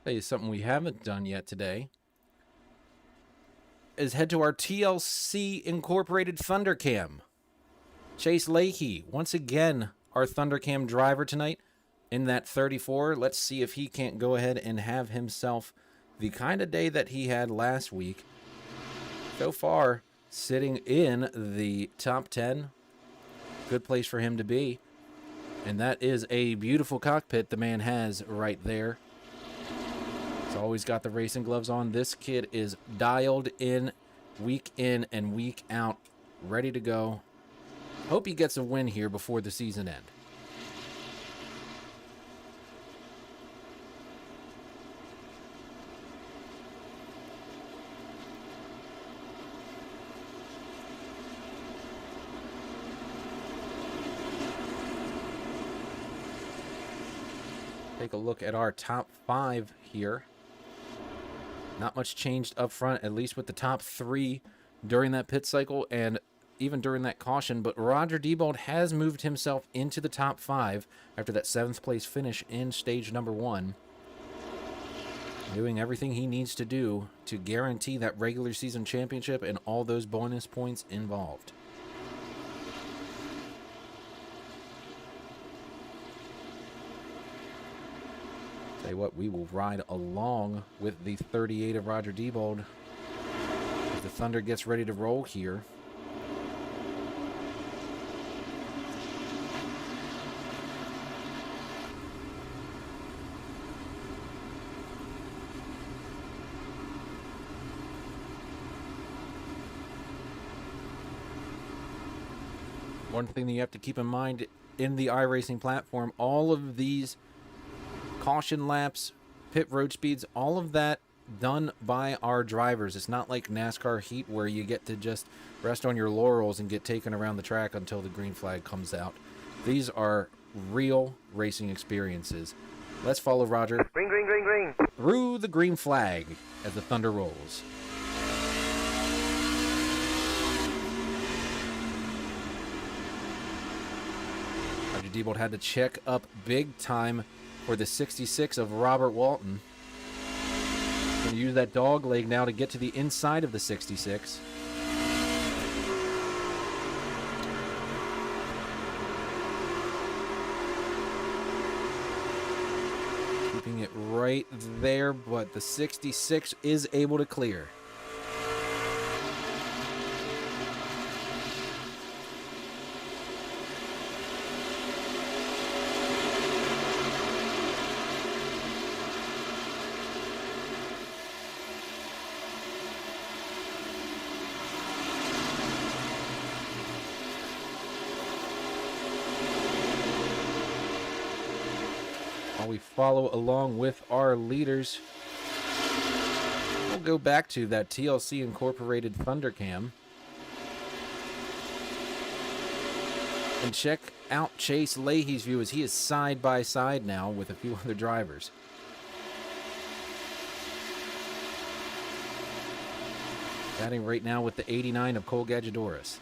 Speaker 4: Tell you something we haven't done yet today is head to our TLC Incorporated Thundercam. Chase Leahy, once again, our Thundercam driver tonight. in that 34. Let's see if he can't go ahead and have himself the kind of day that he had last week. So far, sitting in the top 10. Good place for him to be. And that is a beautiful cockpit the man has right there. He's always got the racing gloves on. This kid is dialed in and week out, ready to go. Hope he gets a win here before the season end. Take a look at our top 5 here. Not much changed up front, at least with the top 3 during that pit cycle and even during that caution. But Roger Diebold has moved himself into the top 5 after that 7th place finish in stage number 1. Doing everything he needs to do to guarantee that regular season championship and all those bonus points involved. Tell you what, we will ride along with the 38 of Roger Diebold as the Thunder gets ready to roll here. One thing that you have to keep in mind in the iRacing platform, all of these caution laps, pit road speeds, all of that done by our drivers. It's not like NASCAR Heat where you get to just rest on your laurels and get taken around the track until the green flag comes out. These are real racing experiences. Let's follow Roger
Speaker 20: Green, green, green, green.
Speaker 4: through the green flag as the Thunder rolls. Roger Diebold had to check up big time for the 66 of Robert Walton. Going to use that dog leg now to get to the inside of the 66. Keeping it right there, but the 66 is able to clear. While we follow along with our leaders, we'll go back to that TLC incorporated Thundercam and check out Chase Leahy's view as he is side by side now with a few other drivers. Batting right now with the 89 of Cole Gadjadoris.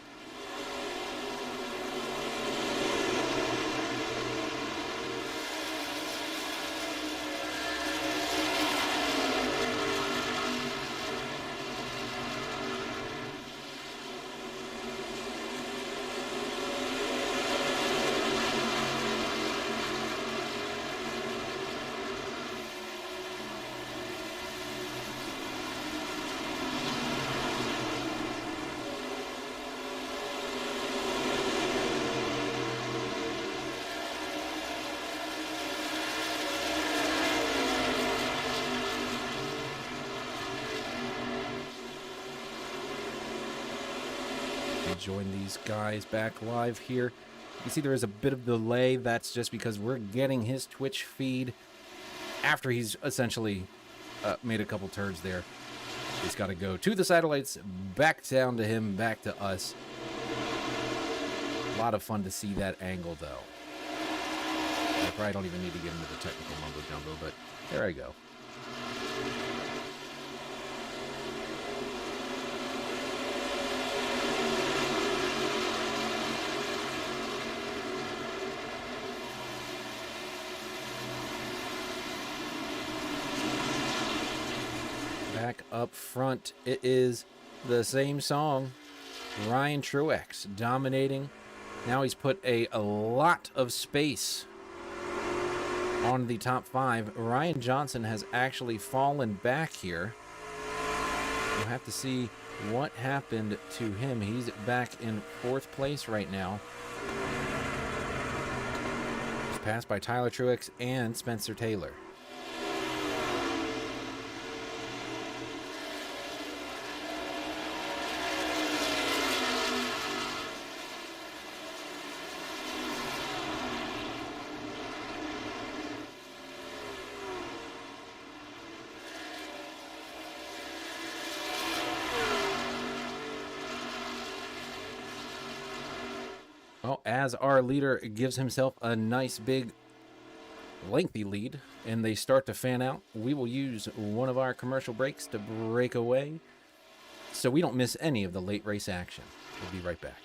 Speaker 4: Join these guys back live here. You can see there is a bit of delay. That's just because we're getting his Twitch feed after he's essentially made a couple turns there. He's got to go to the satellites, back down to him, back to us. A lot of fun to see that angle, though. I probably don't even need to get into the technical mumbo jumbo, but there I go. Back up front, it is the same song. Ryan Truex dominating. Now he's put a lot of space on the top 5. Ryan Johnson has actually fallen back here. We'll have to see what happened to him. He's back in 4th place right now. He's passed by Tyler Truex and Spencer Taylor. Well, as our leader gives himself a nice big lengthy lead and they start to fan out, we will use one of our commercial breaks to break away so we don't miss any of the late race action. We'll be right back.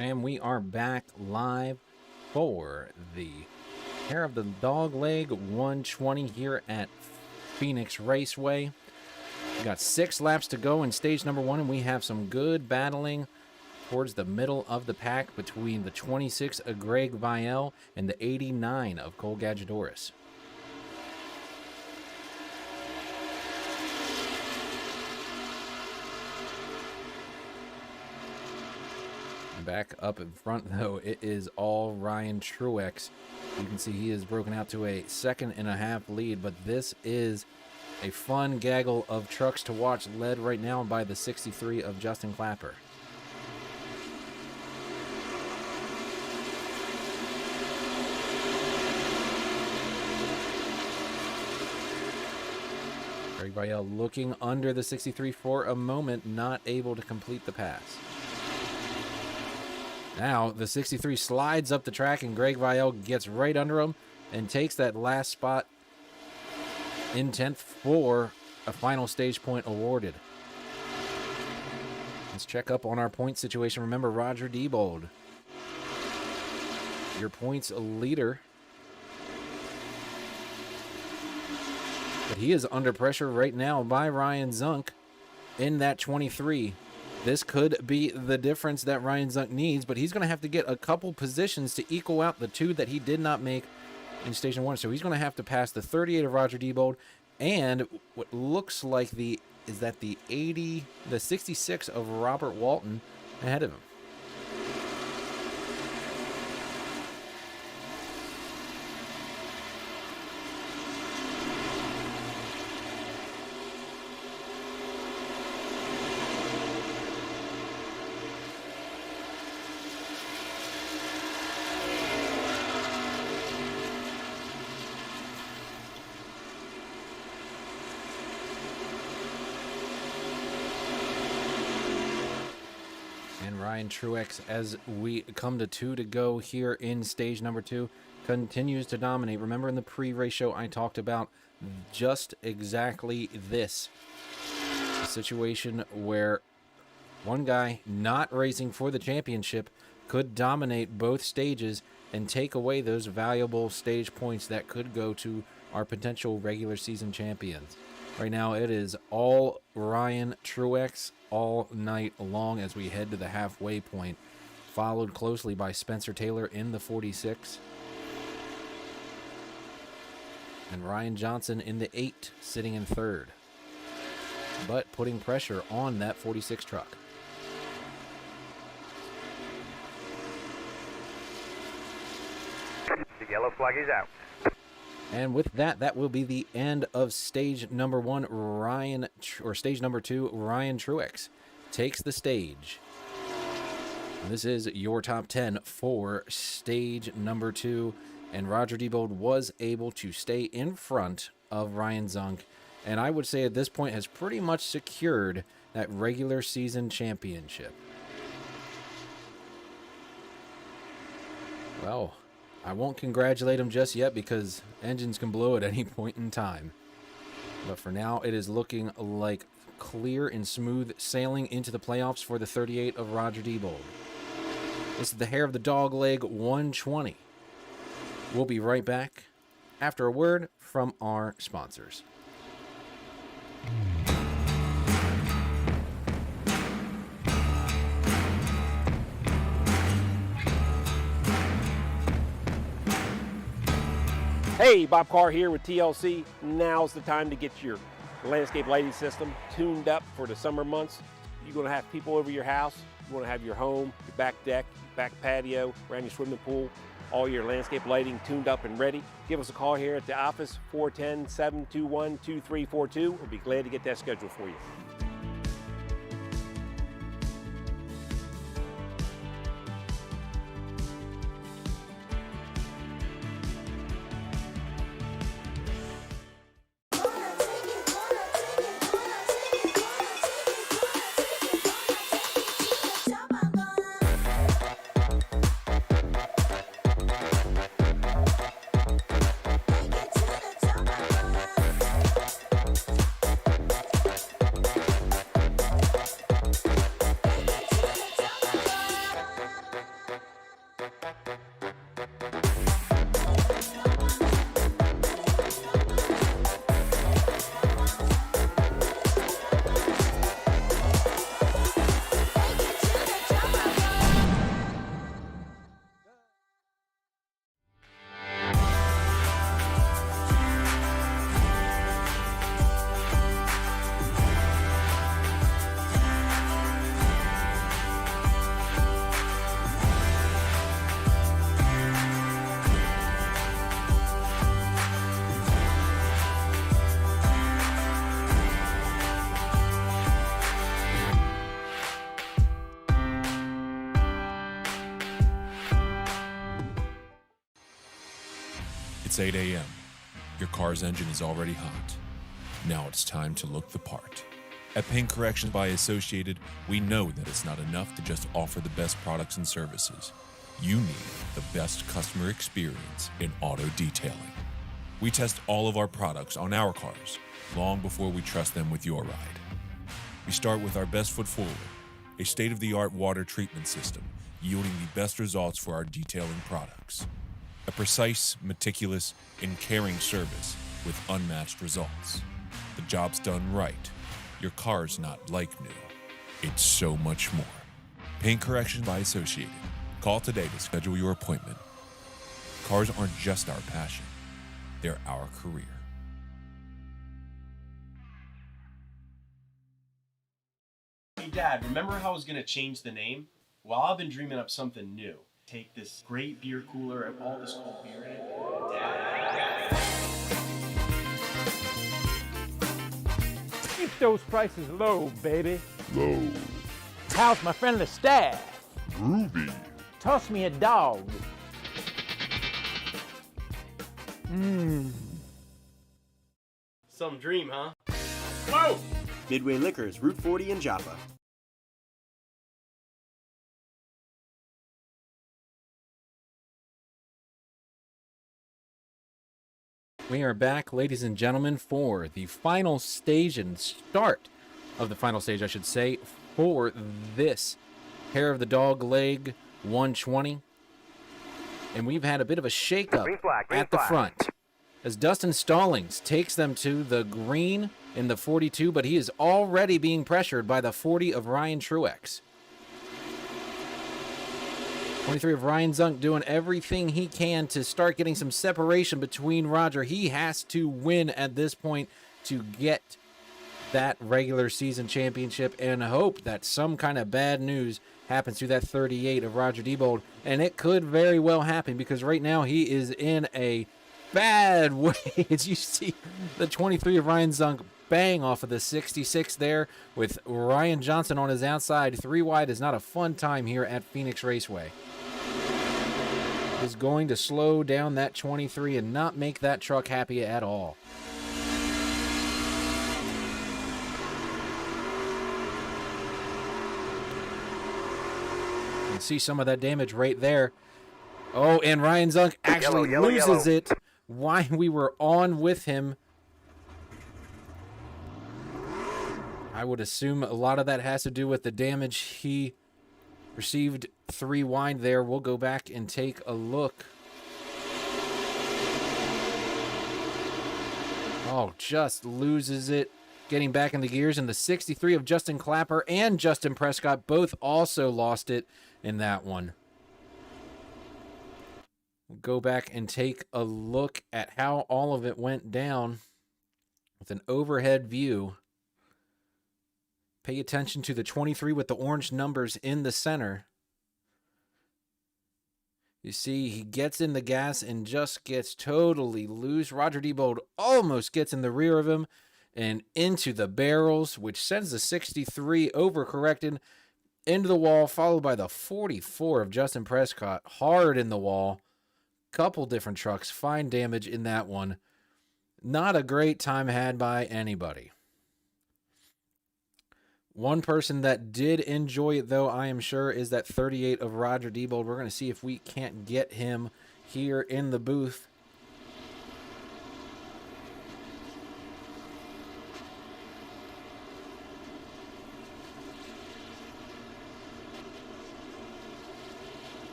Speaker 4: And we are back live for the Hair of the Dog Leg 120 here at Phoenix Raceway. We got 6 laps to go in stage number 1, and we have some good battling towards the middle of the pack between the 26 of Greg Vielle and the 89 of Cole Gadgedoris. Back up in front, though, it is all Ryan Truex. You can see he is broken out to a 2.5 lead, but this is a fun gaggle of trucks to watch, led right now by the 63 of Justin Clapper. Greg Vielle looking under the 63 for a moment, not able to complete the pass. Now, the 63 slides up the track, and Greg Vielle gets right under him and takes that last spot in 10th for a final stage point awarded. Let's check up on our point situation. Remember, Roger Diebold, your points leader. But he is under pressure right now by Ryan Zunk in that 23. This could be the difference that Ryan Zunk needs, but he's going to have to get a couple positions to equal out the 2 that he did not make in Station 1. So he's going to have to pass the 38 of Roger Diebold and what looks like the 66 of Robert Walton ahead of him. Ryan Truex, as we come to 2 to go here in stage number 2, continues to dominate. Remember in the pre-race show I talked about just exactly this. A situation where one guy not racing for the championship could dominate both stages and take away those valuable stage points that could go to our potential regular season champions. Right now it is all Ryan Truex all night long as we head to the halfway point, followed closely by Spencer Taylor in the 46 and Ryan Johnson in the 8, sitting in 3rd, but putting pressure on that 46 truck.
Speaker 20: The yellow flag is out.
Speaker 4: And with that, that will be the end of stage number 1. Stage number 2, Ryan Truex takes the stage. And this is your top 10 for stage number 2. And Roger Diebold was able to stay in front of Ryan Zunk. And I would say at this point has pretty much secured that regular season championship. Well, I won't congratulate him just yet because engines can blow at any point in time. But for now, it is looking like clear and smooth sailing into the playoffs for the 38 of Roger Diebold. This is the hair of the dog leg 120. We'll be right back after a word from our sponsors.
Speaker 8: Hey, Bob Carr here with TLC. Now's the time to get your landscape lighting system tuned up for the summer months. You're going to have people over your house. You want to have your home, your back deck, back patio, around your swimming pool, all your landscape lighting tuned up and ready. Give us a call here at the office, 410-721-2342. We'll be glad to get that scheduled for you.
Speaker 9: It's 8 a.m. Your car's engine is already hot. Now it's time to look the part. At Paint Corrections by Associated, we know that it's not enough to just offer the best products and services. You need the best customer experience in auto detailing. We test all of our products on our cars long before we trust them with your ride. We start with our best foot forward, a state-of-the-art water treatment system yielding the best results for our detailing products. A precise, meticulous, and caring service with unmatched results. The job's done right. Your car's not like new. It's so much more. Paint correction by Associated. Call today to schedule your appointment. Cars aren't just our passion, they're our career.
Speaker 10: Hey Dad, remember how I was gonna change the name? Well, I've been dreaming up something new. Take this great beer cooler and all this cold beer in it.
Speaker 11: Keep those prices low, baby.
Speaker 21: Low.
Speaker 11: How's my friendly staff?
Speaker 21: Groovy.
Speaker 11: Toss me a dog.
Speaker 10: Some dream, huh?
Speaker 13: Whoa! Midway Liquors, Route 40 in Joppa.
Speaker 4: We are back, ladies and gentlemen, for the final stage and start of the final stage, I should say, for this Hair of the Dog Leg 120. And we've had a bit of a shakeup at the front as Dustin Stallings takes them to the green in the 42, but he is already being pressured by the 40 of Ryan Truex. 23 of Ryan Zunk doing everything he can to start getting some separation between Roger. He has to win at this point to get that regular season championship and hope that some kind of bad news happens to that 38 of Roger Diebold. And it could very well happen because right now he is in a bad way. As you see the 23 of Ryan Zunk bang off of the 66 there with Ryan Johnson on his outside. 3 wide is not a fun time here at Phoenix Raceway. Is going to slow down that 23 and not make that truck happy at all. You can see some of that damage right there. Oh, and Ryan Zunk actually loses it while we were on with him. I would assume a lot of that has to do with the damage he received 3 wide there. We'll go back and take a look. Oh, just loses it. Getting back in the gears. And the 63 of Justin Clapper and Justin Prescott both also lost it in that one. We'll go back and take a look at how all of it went down with an overhead view. Pay attention to the 23 with the orange numbers in the center. You see, he gets in the gas and just gets totally loose. Roger Diebold almost gets in the rear of him and into the barrels, which sends the 63 overcorrected into the wall, followed by the 44 of Justin Prescott, hard in the wall. Couple different trucks, fine damage in that one. Not a great time had by anybody. One person that did enjoy it, though, I am sure, is that 38 of Roger Diebold. We're going to see if we can't get him here in the booth.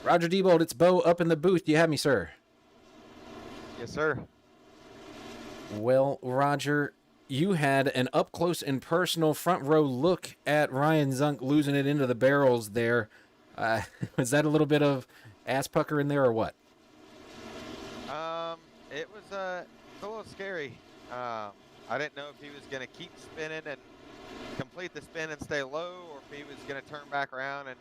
Speaker 4: Roger Diebold, it's Bo up in the booth. Do you have me, sir?
Speaker 7: Yes, sir.
Speaker 4: Well, Roger, you had an up-close and personal front row look at Ryan Zunk losing it into the barrels there. Was that a little bit of ass pucker in there or what?
Speaker 7: It was a little scary. I didn't know if he was going to keep spinning and complete the spin and stay low, or if he was going to turn back around and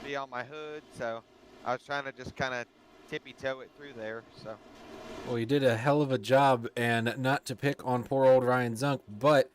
Speaker 7: be on my hood. So I was trying to just kind of tippy-toe it through there. So.
Speaker 4: Well, you did a hell of a job, and not to pick on poor old Ryan Zunk, but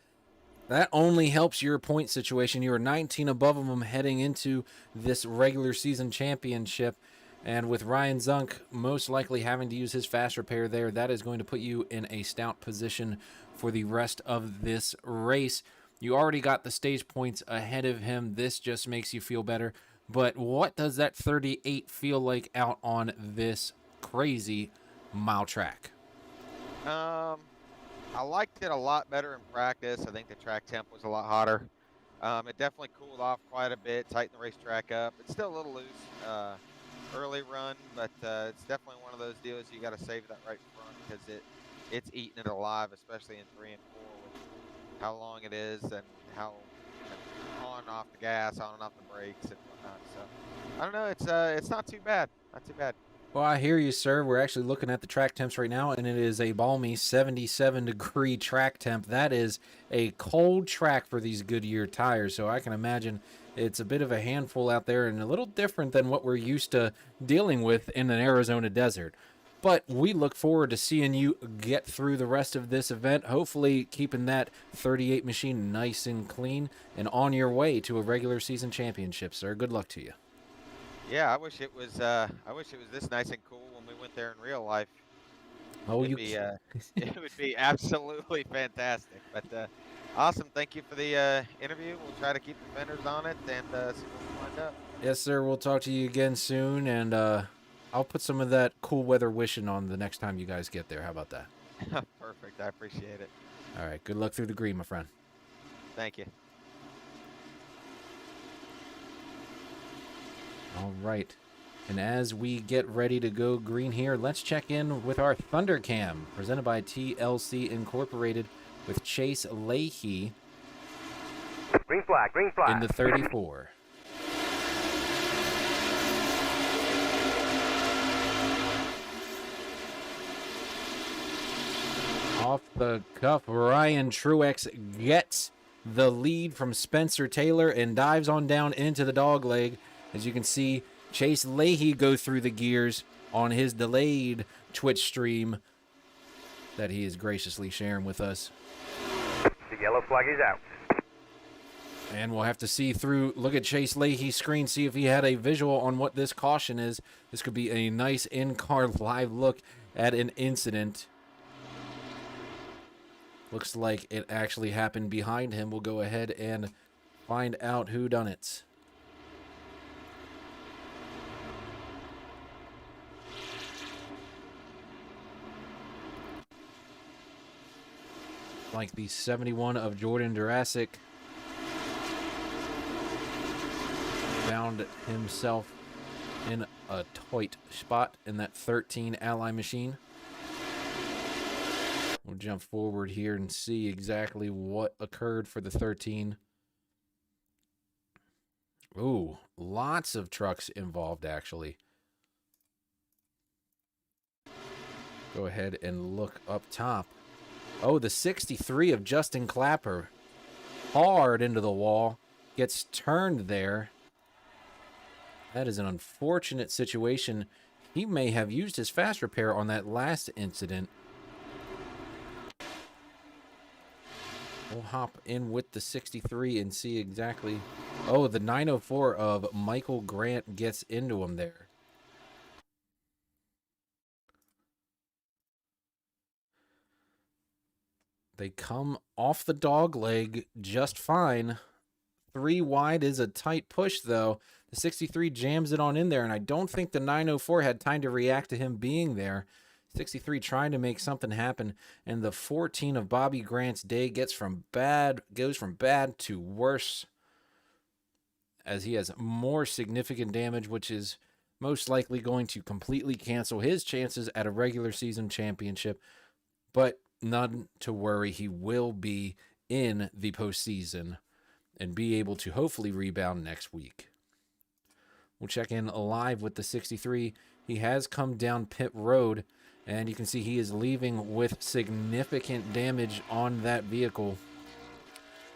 Speaker 4: that only helps your point situation. You were 19 above him heading into this regular season championship, and with Ryan Zunk most likely having to use his fast repair there, that is going to put you in a stout position for the rest of this race. You already got the stage points ahead of him. This just makes you feel better. But what does that 38 feel like out on this crazy mile track?
Speaker 7: I liked it a lot better in practice. I think the track temp was a lot hotter. It definitely cooled off quite a bit, tightened the racetrack up. It's still a little loose early run, but it's definitely one of those deals you got to save that right front because it's eating it alive, especially in 3 and 4 with how long it is and how on and off the gas, on and off the brakes and whatnot. So I don't know. It's not too bad. Not too bad.
Speaker 4: Well, I hear you, sir. We're actually looking at the track temps right now, and it is a balmy 77-degree track temp. That is a cold track for these Goodyear tires, so I can imagine it's a bit of a handful out there and a little different than what we're used to dealing with in an Arizona desert. But we look forward to seeing you get through the rest of this event, hopefully keeping that 38 machine nice and clean and on your way to a regular season championship, sir. Good luck to you.
Speaker 7: Yeah, I wish it was this nice and cool when we went there in real life.
Speaker 4: Oh,
Speaker 7: It'd be it would be absolutely fantastic. But awesome. Thank you for the interview. We'll try to keep the fenders on it and see what we find up.
Speaker 4: Yes, sir. We'll talk to you again soon, and I'll put some of that cool weather wishing on the next time you guys get there. How about that?
Speaker 7: Perfect. I appreciate it.
Speaker 4: All right. Good luck through the green, my friend.
Speaker 7: Thank you.
Speaker 4: All right. And as we get ready to go green here, let's check in with our Thundercam, presented by TLC Incorporated, with Chase Leahy.
Speaker 20: Green flag, green flag.
Speaker 4: In the 34. Off the cuff, Ryan Truex gets the lead from Spencer Taylor and dives on down into the dog leg. As you can see, Chase Leahy go through the gears on his delayed Twitch stream that he is graciously sharing with us.
Speaker 20: The yellow flag is out.
Speaker 4: And we'll have to see through, look at Chase Leahy's screen, see if he had a visual on what this caution is. This could be a nice in-car live look at an incident. Looks like it actually happened behind him. We'll go ahead and find out who done it. Like the 71 of Jordan Jurassic found himself in a tight spot in that 13 Ally machine. We'll jump forward here and see exactly what occurred for the 13. Ooh, lots of trucks involved, actually. Go ahead and look up top. Oh, the 63 of Justin Clapper. Hard into the wall. Gets turned there. That is an unfortunate situation. He may have used his fast repair on that last incident. We'll hop in with the 63 and see exactly. Oh, the 904 of Michael Grant gets into him there. They come off the dog leg just fine. 3 wide is a tight push, though. The 63 jams it on in there, and I don't think the 904 had time to react to him being there. 63 trying to make something happen, and the 14 of Bobby Grant's day goes from bad to worse, as he has more significant damage, which is most likely going to completely cancel his chances at a regular season championship. But none to worry, he will be in the postseason and be able to hopefully rebound next week. We'll check in live with the 63. He has come down pit road, and you can see he is leaving with significant damage on that vehicle.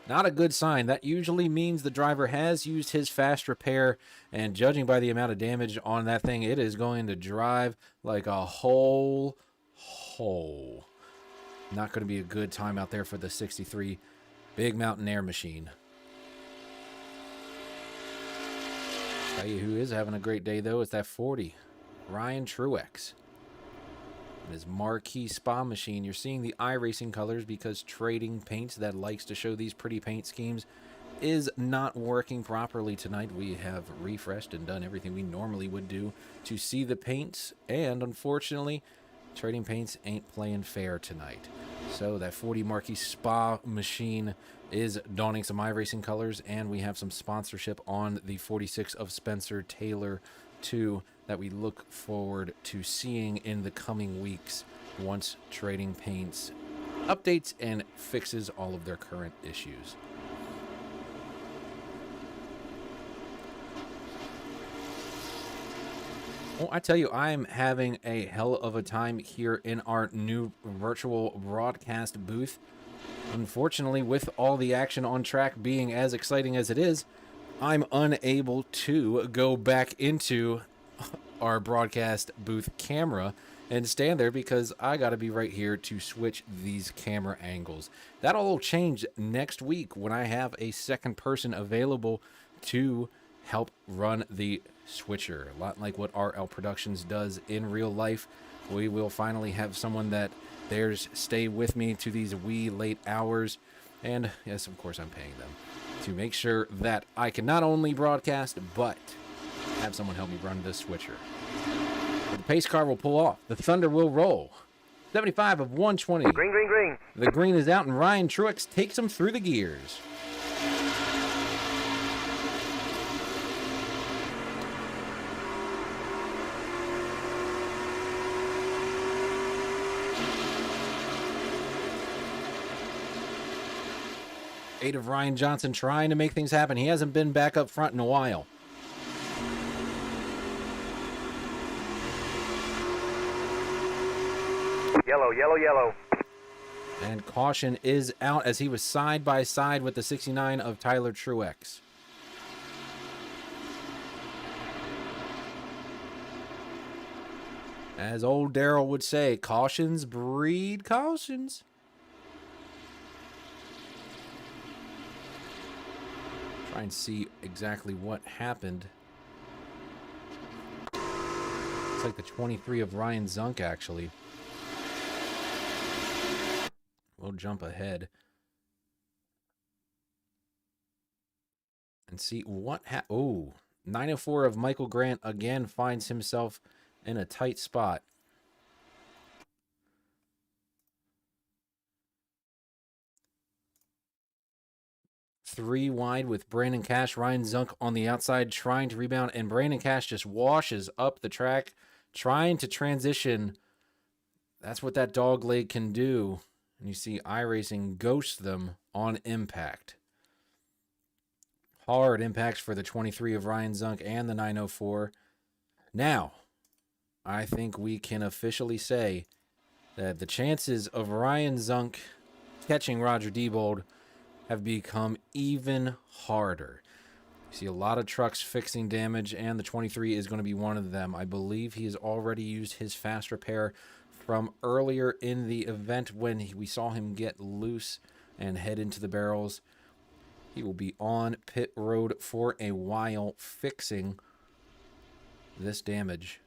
Speaker 4: Not a good sign. That usually means the driver has used his fast repair, and judging by the amount of damage on that thing, it is going to drive like a whole hole. Not going to be a good time out there for the 63 Big Mountain Air machine. Tell you who is having a great day, though, is that 40, Ryan Truex. His marquee spa machine. You're seeing the iRacing colors because Trading Paints, that likes to show these pretty paint schemes, is not working properly tonight. We have refreshed and done everything we normally would do to see the paints, and unfortunately, Trading Paints ain't playing fair tonight. So that 40 marquee spa machine is donning some iRacing colors, and we have some sponsorship on the 46 of Spencer Taylor too, that we look forward to seeing in the coming weeks once Trading Paints updates and fixes all of their current issues. Well, I tell you, I'm having a hell of a time here in our new virtual broadcast booth. Unfortunately, with all the action on track being as exciting as it is, I'm unable to go back into our broadcast booth camera and stand there because I got to be right here to switch these camera angles. That'll all change next week when I have a second person available to help run the switcher. A lot like what RL Productions does in real life. We will finally have someone that dares stay with me to these wee late hours. And yes, of course, I'm paying them to make sure that I can not only broadcast, but have someone help me run this switcher. But the pace car will pull off. The Thunder will roll. 75 of 120.
Speaker 20: Green, green, green.
Speaker 4: The green is out, and Ryan Truex takes him through the gears. Eight of Ryan Johnson trying to make things happen. He hasn't been back up front in a while.
Speaker 20: Yellow, yellow, yellow.
Speaker 4: And caution is out as he was side by side with the 69 of Tyler Truex. As old Daryl would say, cautions breed cautions. Try and see exactly what happened. It's like the 23 of Ryan Zunk, actually. We'll jump ahead and see what oh, 904 of Michael Grant again finds himself in a tight spot. Three wide with Brandon Cash. Ryan Zunk on the outside trying to rebound, and Brandon Cash just washes up the track trying to transition. That's what that dog leg can do. And you see iRacing ghost them on impact. Hard impacts for the 23 of Ryan Zunk and the 904. Now, I think we can officially say that the chances of Ryan Zunk catching Roger Diebold have become even harder. You see a lot of trucks fixing damage, and the 23 is going to be one of them. I believe he has already used his fast repair from earlier in the event when we saw him get loose and head into the barrels. He will be on pit road for a while fixing this damage.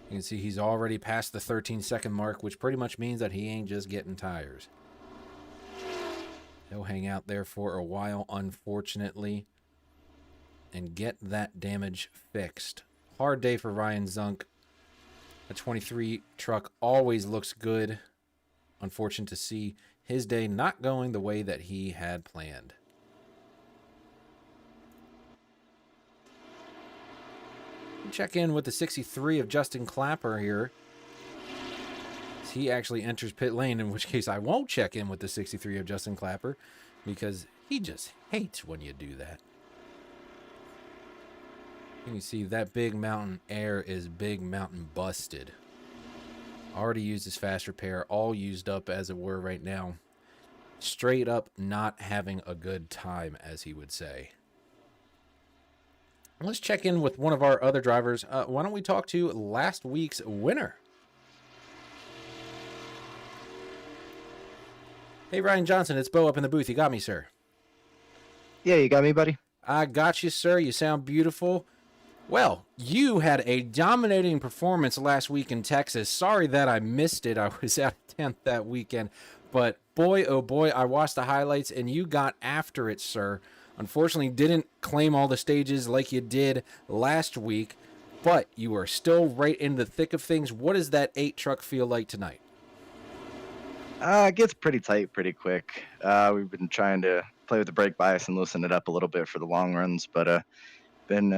Speaker 4: You can see he's already past the 13-second mark, which pretty much means that he ain't just getting tires. He'll hang out there for a while, unfortunately, and get that damage fixed. Hard day for Ryan Zunk. A 23 truck always looks good. Unfortunate to see his day not going the way that he had planned. Check in with the 63 of Justin Clapper here. He actually enters pit lane, in which case I won't check in with the 63 of Justin Clapper because he just hates when you do that. And you see that Big Mountain Air is Big Mountain busted. Already used his fast repair, all used up as it were right now. Straight up not having a good time, as he would say. Let's check in with one of our other drivers. Why don't we talk to last week's winner? Hey, Ryan Johnson, it's Bo up in the booth. You got me, sir?
Speaker 2: Yeah, you got me, buddy?
Speaker 4: I got you, sir. You sound beautiful. Well, you had a dominating performance last week in Texas. Sorry that I missed it. I was out of town that weekend. But boy, oh boy, I watched the highlights, and you got after it, sir. Unfortunately, didn't claim all the stages like you did last week, but you are still right in the thick of things. What does that 8 truck feel like tonight?
Speaker 2: It gets pretty tight pretty quick. We've been trying to play with the brake bias and loosen it up a little bit for the long runs, but been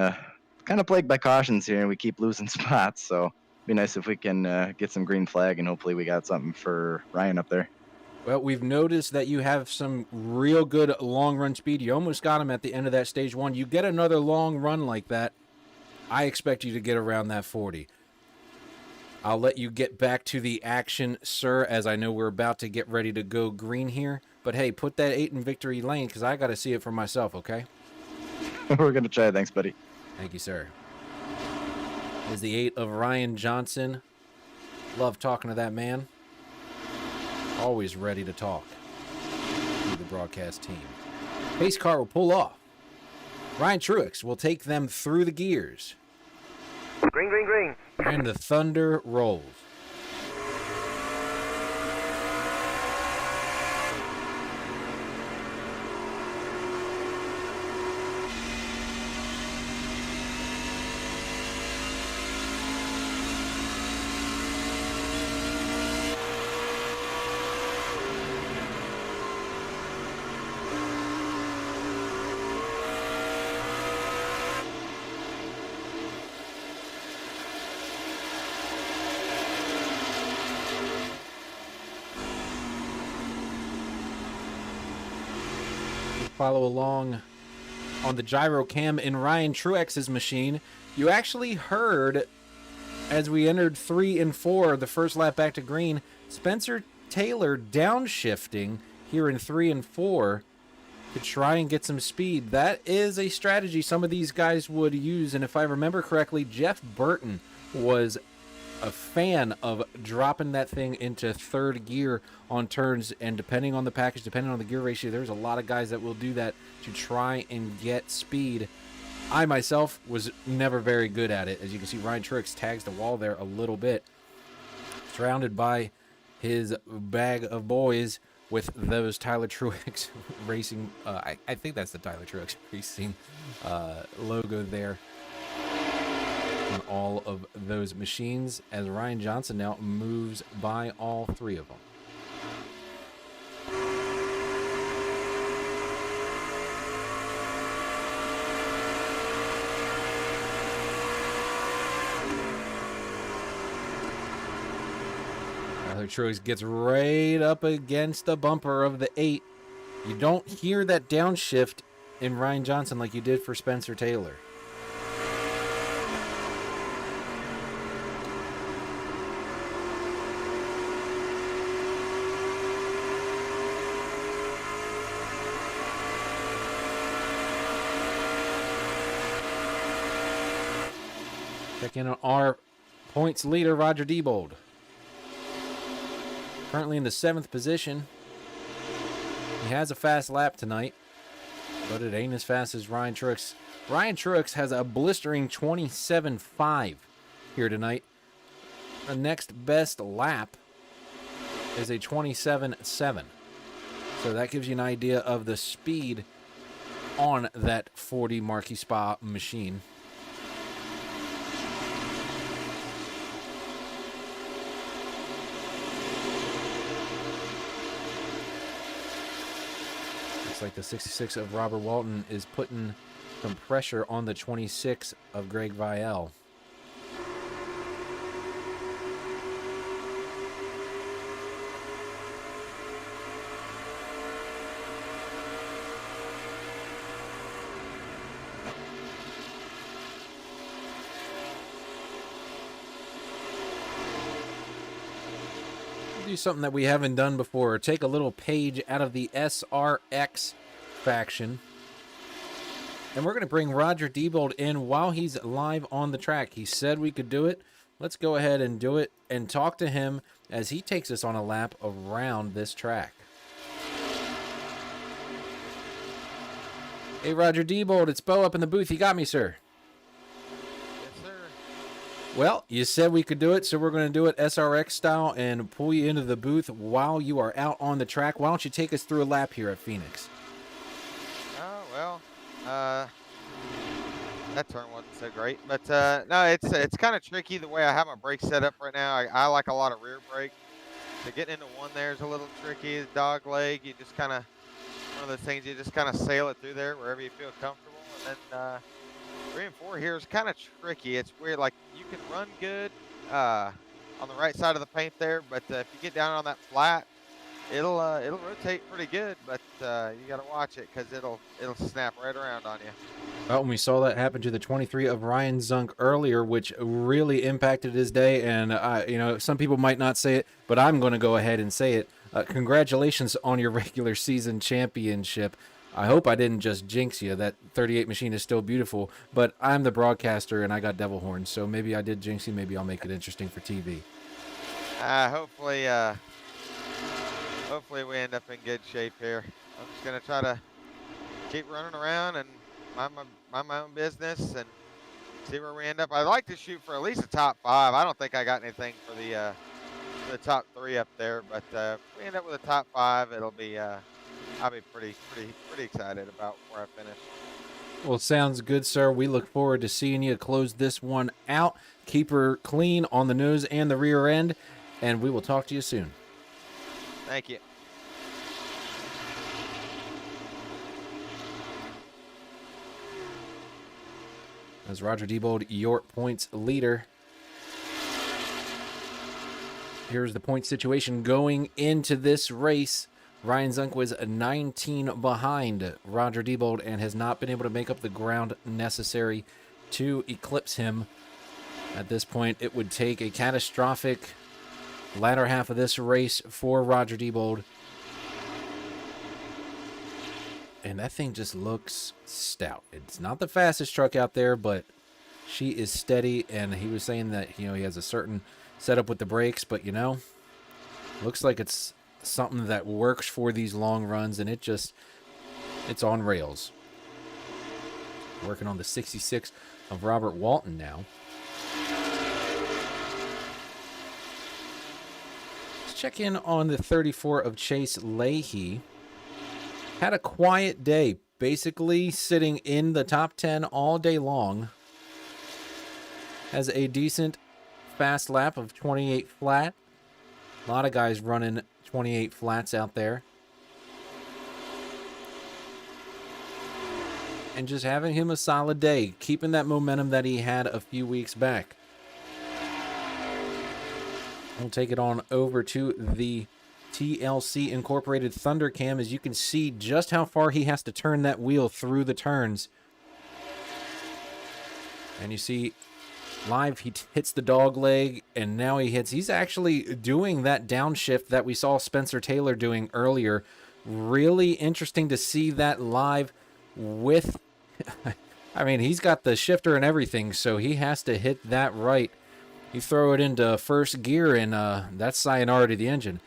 Speaker 2: kind of plagued by cautions here, and we keep losing spots. So be nice if we can get some green flag, and hopefully we got something for Ryan up there.
Speaker 4: Well, we've noticed that you have some real good long run speed. You almost got him at the end of that stage 1. You get another long run like that, I expect you to get around that 40. I'll let you get back to the action, sir, as I know we're about to get ready to go green here. But hey, put that 8 in victory lane, because I got to see it for myself, okay?
Speaker 2: We're going to try. Thanks, buddy.
Speaker 4: Thank you, sir. Is the 8 of Ryan Johnson. Love talking to that man. Always ready to talk to the broadcast team. Pace car will pull off. Ryan Truex will take them through the gears.
Speaker 20: Green, green, green.
Speaker 4: And the thunder rolls. Follow along on the gyro cam in Ryan Truex's machine. You actually heard, as we entered 3 and 4, the first lap back to green, Spencer Taylor downshifting here in 3 and 4 to try and get some speed. That is a strategy some of these guys would use, and if I remember correctly, Jeff Burton was a fan of dropping that thing into 3rd gear on turns, and depending on the package, depending on the gear ratio, there's a lot of guys that will do that to try and get speed. I myself was never very good at it. As you can see, Ryan Truex tags the wall there a little bit, surrounded by his bag of boys with those Tyler Truex Racing, I think that's the Tyler Truex Racing logo there on all of those machines, as Ryan Johnson now moves by all 3 of them. Tyler Truex gets right up against the bumper of the 8. You don't hear that downshift in Ryan Johnson like you did for Spencer Taylor. Check in on our points leader, Roger Diebold. Currently in the 7th position. He has a fast lap tonight, but it ain't as fast as Ryan Truex. Ryan Truex has a blistering 27.5 here tonight. The next best lap is a 27.7. So that gives you an idea of the speed on that 40 Marquis Spa machine. Like the 66 of Robert Walton is putting some pressure on the 26 of Greg Vielle. Do something that we haven't done before. Take a little page out of the SRX faction, and we're going to bring Roger Diebold in while he's live on the track. He said we could do it. Let's go ahead and do it and talk to him as he takes us on a lap around this track. Hey, Roger Diebold, it's Bo up in the booth. You got me, sir? Well, you said we could do it, so we're going to do it SRX style and pull you into the booth while you are out on the track. Why don't you take us through a lap here at Phoenix?
Speaker 7: Oh, well, that turn wasn't so great. But, no, it's kind of tricky the way I have my brakes set up right now. I like a lot of rear brake. So getting into one there is a little tricky. The dog leg, you just kind of, one of those things, you just kind of sail it through there wherever you feel comfortable. And then 3 and 4 here is kind of tricky. It's weird. Like, you can run good, on the right side of the paint there. But if you get down on that flat, it'll rotate pretty good. But you got to watch it because it'll snap right around on you.
Speaker 4: Well, we saw that happen to the 23 of Ryan Zunk earlier, which really impacted his day. And, you know, some people might not say it, but I'm going to go ahead and say it. Congratulations on your regular season championship. I hope I didn't just jinx you. That 38 machine is still beautiful, but I'm the broadcaster and I got devil horns, so maybe I did jinx you. Maybe I'll make it interesting for TV.
Speaker 7: Hopefully we end up in good shape here. I'm just going to try to keep running around and mind my own business and see where we end up. I'd like to shoot for at least a top 5. I don't think I got anything for the top 3 up there, but if we end up with a top 5, it'll be I'll be pretty excited about where I finish.
Speaker 4: Well, sounds good, sir. We look forward to seeing you close this one out. Keep her clean on the nose and the rear end, and we will talk to you soon.
Speaker 7: Thank you.
Speaker 4: As Roger Diebold, your points leader. Here's the point situation going into this race. Ryan Zunk was 19 behind Roger Diebold and has not been able to make up the ground necessary to eclipse him. At this point, it would take a catastrophic latter half of this race for Roger Diebold. And that thing just looks stout. It's not the fastest truck out there, but she is steady. And he was saying that, you know, he has a certain setup with the brakes, but, you know, looks like it's something that works for these long runs, and it's on rails. Working on the 66 of Robert Walton now. Let's check in on the 34 of Chase Leahy. Had a quiet day, basically sitting in the top 10 all day long. Has a decent fast lap of 28 flat. A lot of guys running 28 flats out there. And just having him a solid day, keeping that momentum that he had a few weeks back. We'll take it on over to the TLC Incorporated Thundercam, as you can see just how far he has to turn that wheel through the turns. And you see live, he hits the dog leg, and now he's actually doing that downshift that we saw Spencer Taylor doing earlier. Really interesting to see that live with, I mean, he's got the shifter and everything, so he has to hit that right. You throw it into first gear, and that's sayonara to the engine.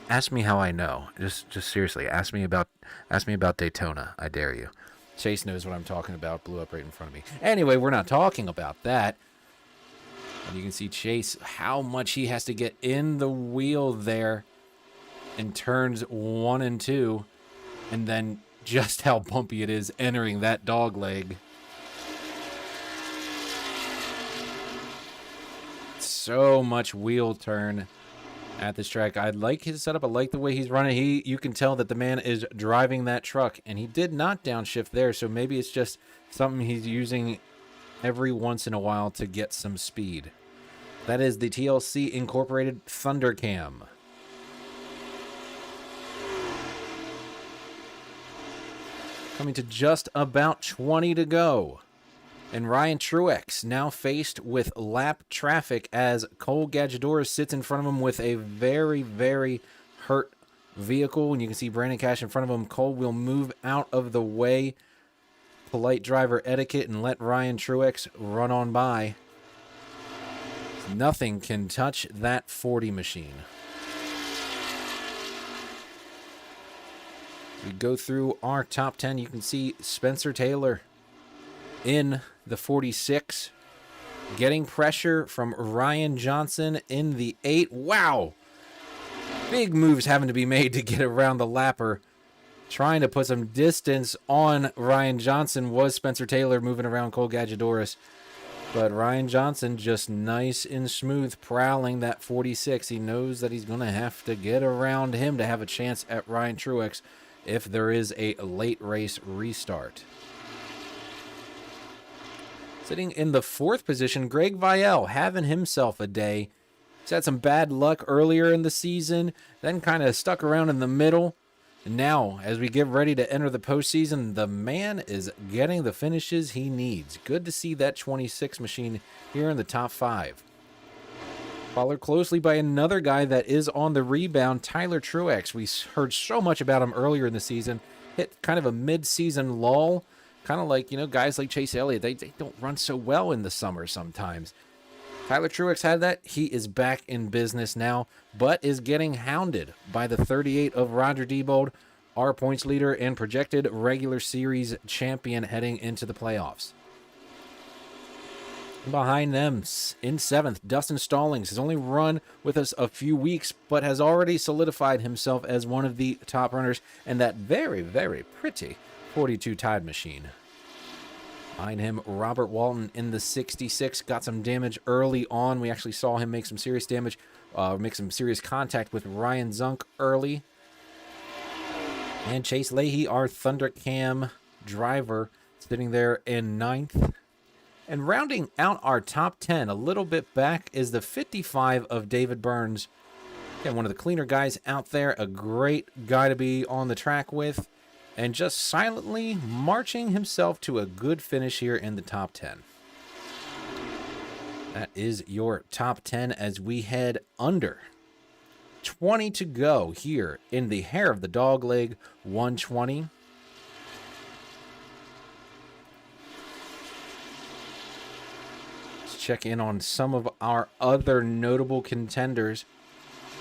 Speaker 4: Ask me how I know. Just seriously, ask me about Daytona. I dare you. Chase knows what I'm talking about. Blew up right in front of me. Anyway, we're not talking about that. And you can see Chase, how much he has to get in the wheel there in turns 1 and 2. And then just how bumpy it is entering that dog leg. So much wheel turn at this track. I like his setup. I like the way he's running. You can tell that the man is driving that truck, and he did not downshift there, so maybe it's just something he's using every once in a while to get some speed. That is the TLC Incorporated Thundercam. Coming to just about 20 to go. And Ryan Truex now faced with lap traffic as Cole Gadjadores sits in front of him with a very, very hurt vehicle. And you can see Brandon Cash in front of him. Cole will move out of the way. Polite driver etiquette and let Ryan Truex run on by. Nothing can touch that 40 machine. We go through our top 10. You can see Spencer Taylor in the 46, getting pressure from Ryan Johnson in the 8. Wow! Big moves having to be made to get around the lapper. Trying to put some distance on Ryan Johnson was Spencer Taylor moving around Cole Gadjadores. But Ryan Johnson just nice and smooth prowling that 46. He knows that he's going to have to get around him to have a chance at Ryan Truex if there is a late race restart. Sitting in the 4th position, Greg Vielle having himself a day. He's had some bad luck earlier in the season, then kind of stuck around in the middle. And now, as we get ready to enter the postseason, the man is getting the finishes he needs. Good to see that 26 machine here in the top 5. Followed closely by another guy that is on the rebound, Tyler Truex. We heard so much about him earlier in the season. Hit kind of a mid-season lull. Kind of like, guys like Chase Elliott, they don't run so well in the summer sometimes. Tyler Truex had that. He is back in business now, but is getting hounded by the 38 of Roger Diebold, our points leader and projected regular series champion heading into the playoffs. Behind them, in 7th, Dustin Stallings has only run with us a few weeks, but has already solidified himself as one of the top runners in that very, very pretty 42 Tide machine. Behind him, Robert Walton in the 66 got some damage early on. We actually saw him make some serious damage, make some serious contact with Ryan Zunk early. And Chase Leahy, our Thundercam driver, sitting there in 9th. And rounding out our top 10 a little bit back is the 55 of David Burns. Again, one of the cleaner guys out there, a great guy to be on the track with. And just silently marching himself to a good finish here in the top 10. That is your top 10 as we head under 20 to go here in the Hair of the Dog Leg 120. Let's check in on some of our other notable contenders.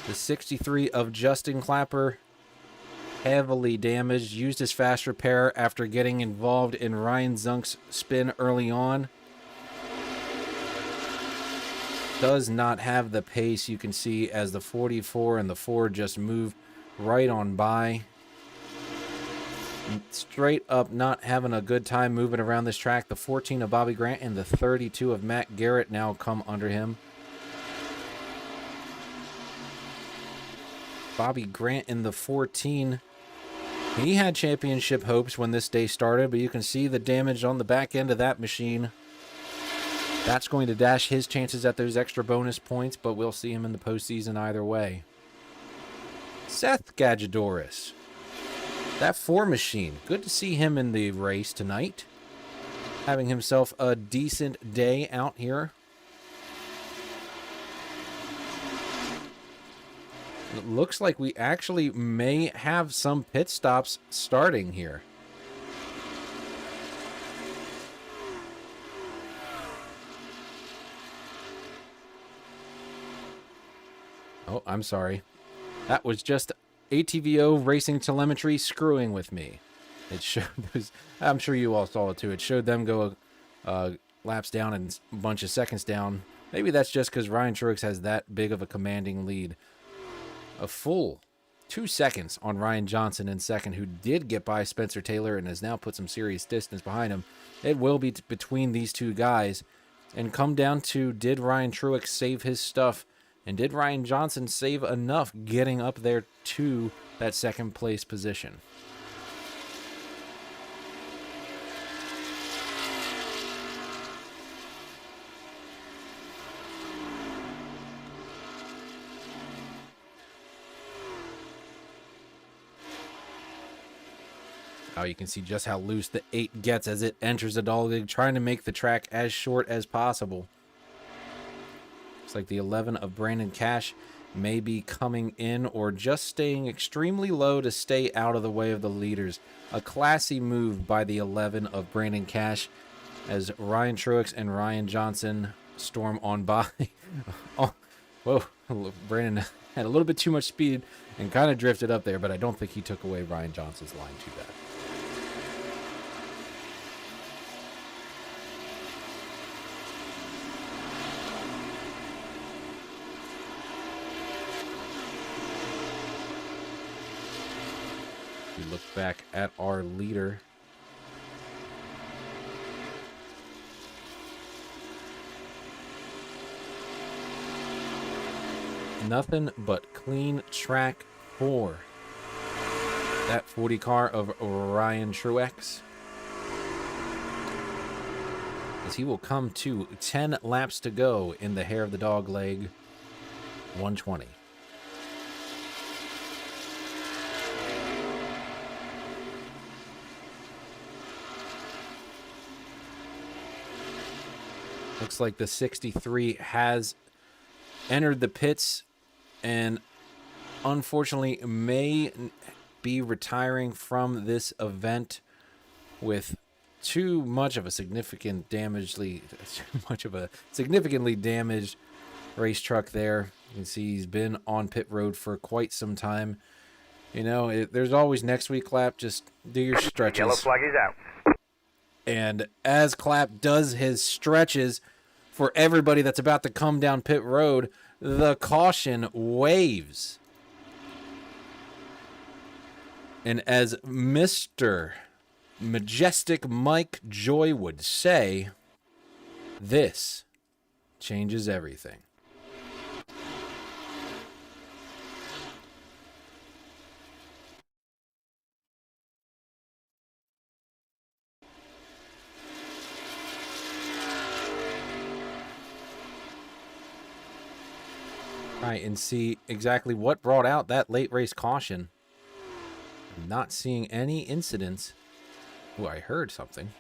Speaker 4: The 63 of Justin Clapper, heavily damaged, used his fast repair after getting involved in Ryan Zunk's spin early on. Does not have the pace, you can see, as the 44 and the 4 just move right on by. Straight up not having a good time moving around this track. The 14 of Bobby Grant and the 32 of Matt Garrett now come under him. Bobby Grant in the 14. He had championship hopes when this day started, but you can see the damage on the back end of that machine. That's going to dash his chances at those extra bonus points, but we'll see him in the postseason either way. Seth Gadgedoris. That 4 machine. Good to see him in the race tonight. Having himself a decent day out here. It looks like we actually may have some pit stops starting here. Oh, I'm sorry. That was just ATVO Racing Telemetry screwing with me. It showed those, I'm sure you all saw it too. It showed them go laps down and a bunch of seconds down. Maybe that's just because Ryan Truex has that big of a commanding lead. A full 2 seconds on Ryan Johnson in second, who did get by Spencer Taylor and has now put some serious distance behind him. It will be between these two guys and come down to, did Ryan Truex save his stuff, and did Ryan Johnson save enough getting up there to that second place position? Oh, you can see just how loose the 8 gets as it enters the dog leg, trying to make the track as short as possible. Looks like the 11 of Brandon Cash may be coming in or just staying extremely low to stay out of the way of the leaders. A classy move by the 11 of Brandon Cash as Ryan Truex and Ryan Johnson storm on by. Oh, whoa, Brandon had a little bit too much speed and kind of drifted up there, but I don't think he took away Ryan Johnson's line too bad. We look back at our leader. Nothing but clean track for that 40 car of Ryan Truex. The as he will come to 10 laps to go in the hair of the dog leg 120. Looks like the 63 has entered the pits and unfortunately may be retiring from this event with too much of a significantly damaged race truck there. You can see he's been on pit road for quite some time. You know, there's always next week, Clap. Just do your stretches.
Speaker 20: Yellow flag is out.
Speaker 4: And as Clap does his stretches for everybody that's about to come down pit road, the caution waves. And as Mr. Majestic Mike Joy would say, this changes everything. Right, and see exactly what brought out that late race caution. I'm not seeing any incidents. Oh, I heard something.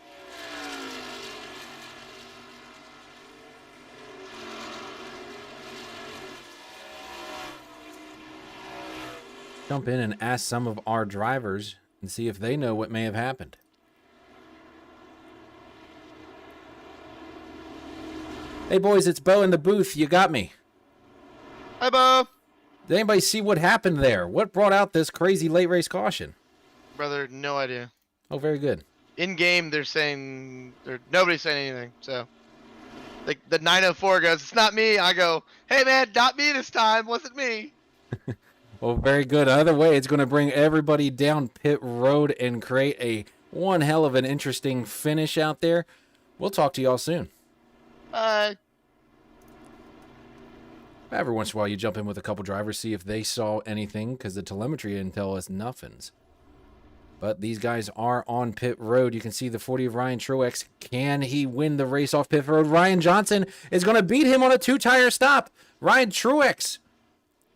Speaker 4: Jump in and ask some of our drivers and see if they know what may have happened. Hey boys, it's Bo in the booth. You got me.
Speaker 12: Hi, Bo.
Speaker 4: Did anybody see what happened there? What brought out this crazy late race caution?
Speaker 12: Brother, no idea.
Speaker 4: Oh, very good.
Speaker 12: In game, they're saying nobody's saying anything. So, like the 904 goes, "It's not me." I go, "Hey man, not me this time. Wasn't me."
Speaker 4: Well, very good. Either way, it's going to bring everybody down pit road and create a one hell of an interesting finish out there. We'll talk to y'all soon.
Speaker 12: Bye.
Speaker 4: Every once in a while, you jump in with a couple drivers, see if they saw anything, because the telemetry didn't tell us nothings. But these guys are on pit road. You can see the 40 of Ryan Truex. Can he win the race off pit road? Ryan Johnson is going to beat him on a two-tire stop. Ryan Truex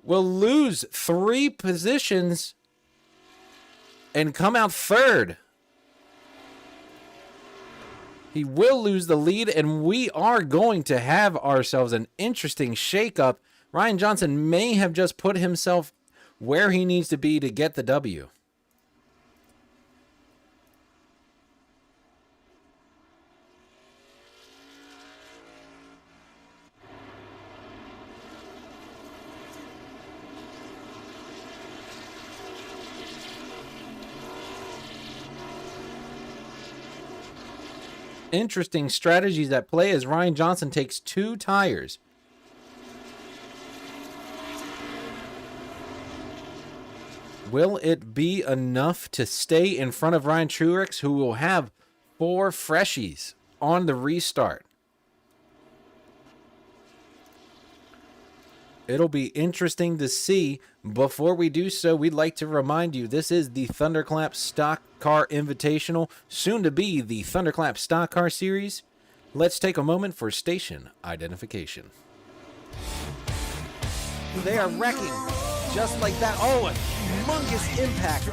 Speaker 4: will lose 3 positions and come out third. He will lose the lead, and we are going to have ourselves an interesting shakeup. Ryan Johnson may have just put himself where he needs to be to get the W. Interesting strategies at play as Ryan Johnson takes 2 tires. Will it be enough to stay in front of Ryan Truex, who will have 4 freshies on the restart? It'll be interesting to see. Before we do so, we'd like to remind you this is the Thunderclap Stock Car Invitational, soon to be the Thunderclap Stock Car Series. Let's take a moment for station identification.
Speaker 1: They are wrecking just like that. Oh, a humongous impact.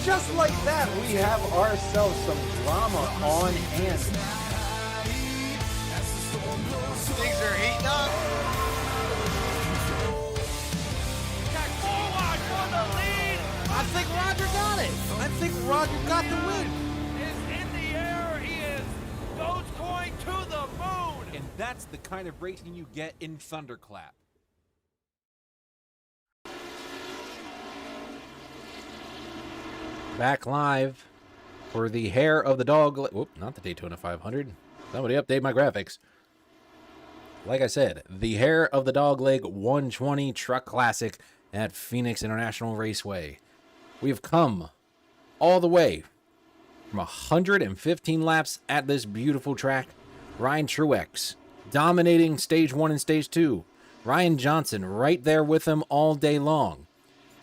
Speaker 1: Just like that, we have ourselves some drama on hand.
Speaker 12: Things are heating up.
Speaker 1: I think Roger got it. I think Roger got the win.
Speaker 3: Is in the air. He is Dogecoin to the moon.
Speaker 4: And that's the kind of racing you get in Thunderclap. Back live for the hair of the dog. Whoop, not the Daytona 500. Somebody update my graphics. Like I said, the hair of the dog leg 120 Truck Classic at Phoenix International Raceway. We have come all the way from 115 laps at this beautiful track. Ryan Truex dominating stage 1 and stage 2. Ryan Johnson right there with him all day long.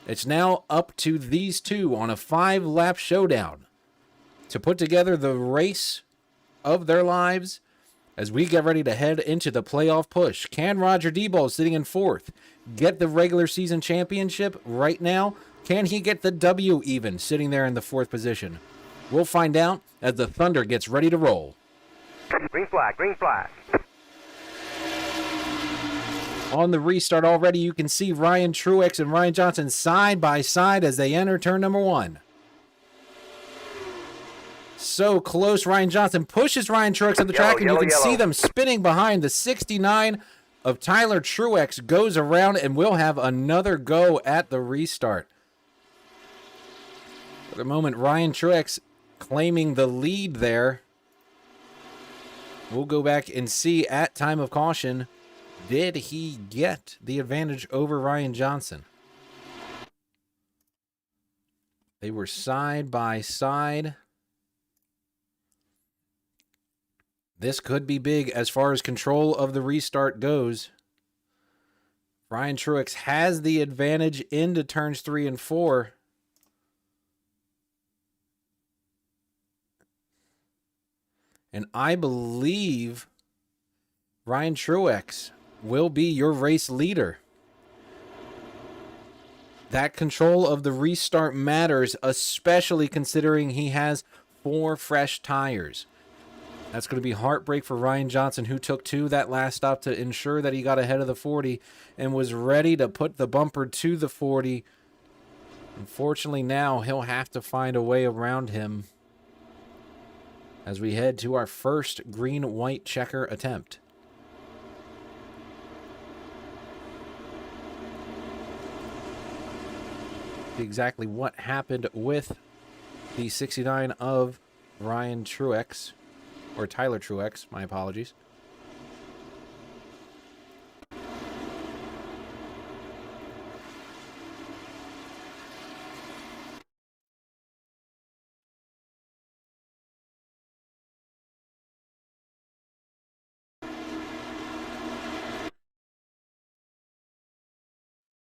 Speaker 4: It's now up to these two on a 5-lap showdown to put together the race of their lives as we get ready to head into the playoff push. Can Roger Debo, sitting in 4th, get the regular season championship right now? Can he get the W even, sitting there in the 4th position? We'll find out as the Thunder gets ready to roll.
Speaker 20: Green flag, green flag.
Speaker 4: On the restart already, you can see Ryan Truex and Ryan Johnson side by side as they enter turn number 1. So close. Ryan Johnson pushes Ryan Truex on the track, and you can see them spinning behind. The 69 of Tyler Truex goes around, and we'll have another go at the restart. For the moment, Ryan Truex claiming the lead there. We'll go back and see at time of caution, did he get the advantage over Ryan Johnson? They were side by side. This could be big as far as control of the restart goes. Ryan Truex has the advantage into turns 3 and 4. And I believe Ryan Truex will be your race leader. That control of the restart matters, especially considering he has 4 fresh tires. That's going to be heartbreak for Ryan Johnson, who took 2 that last stop to ensure that he got ahead of the 40 and was ready to put the bumper to the 40. Unfortunately, now he'll have to find a way around him as we head to our first green-white checker attempt. Exactly what happened with the 69 of Ryan Truex, or Tyler Truex, my apologies.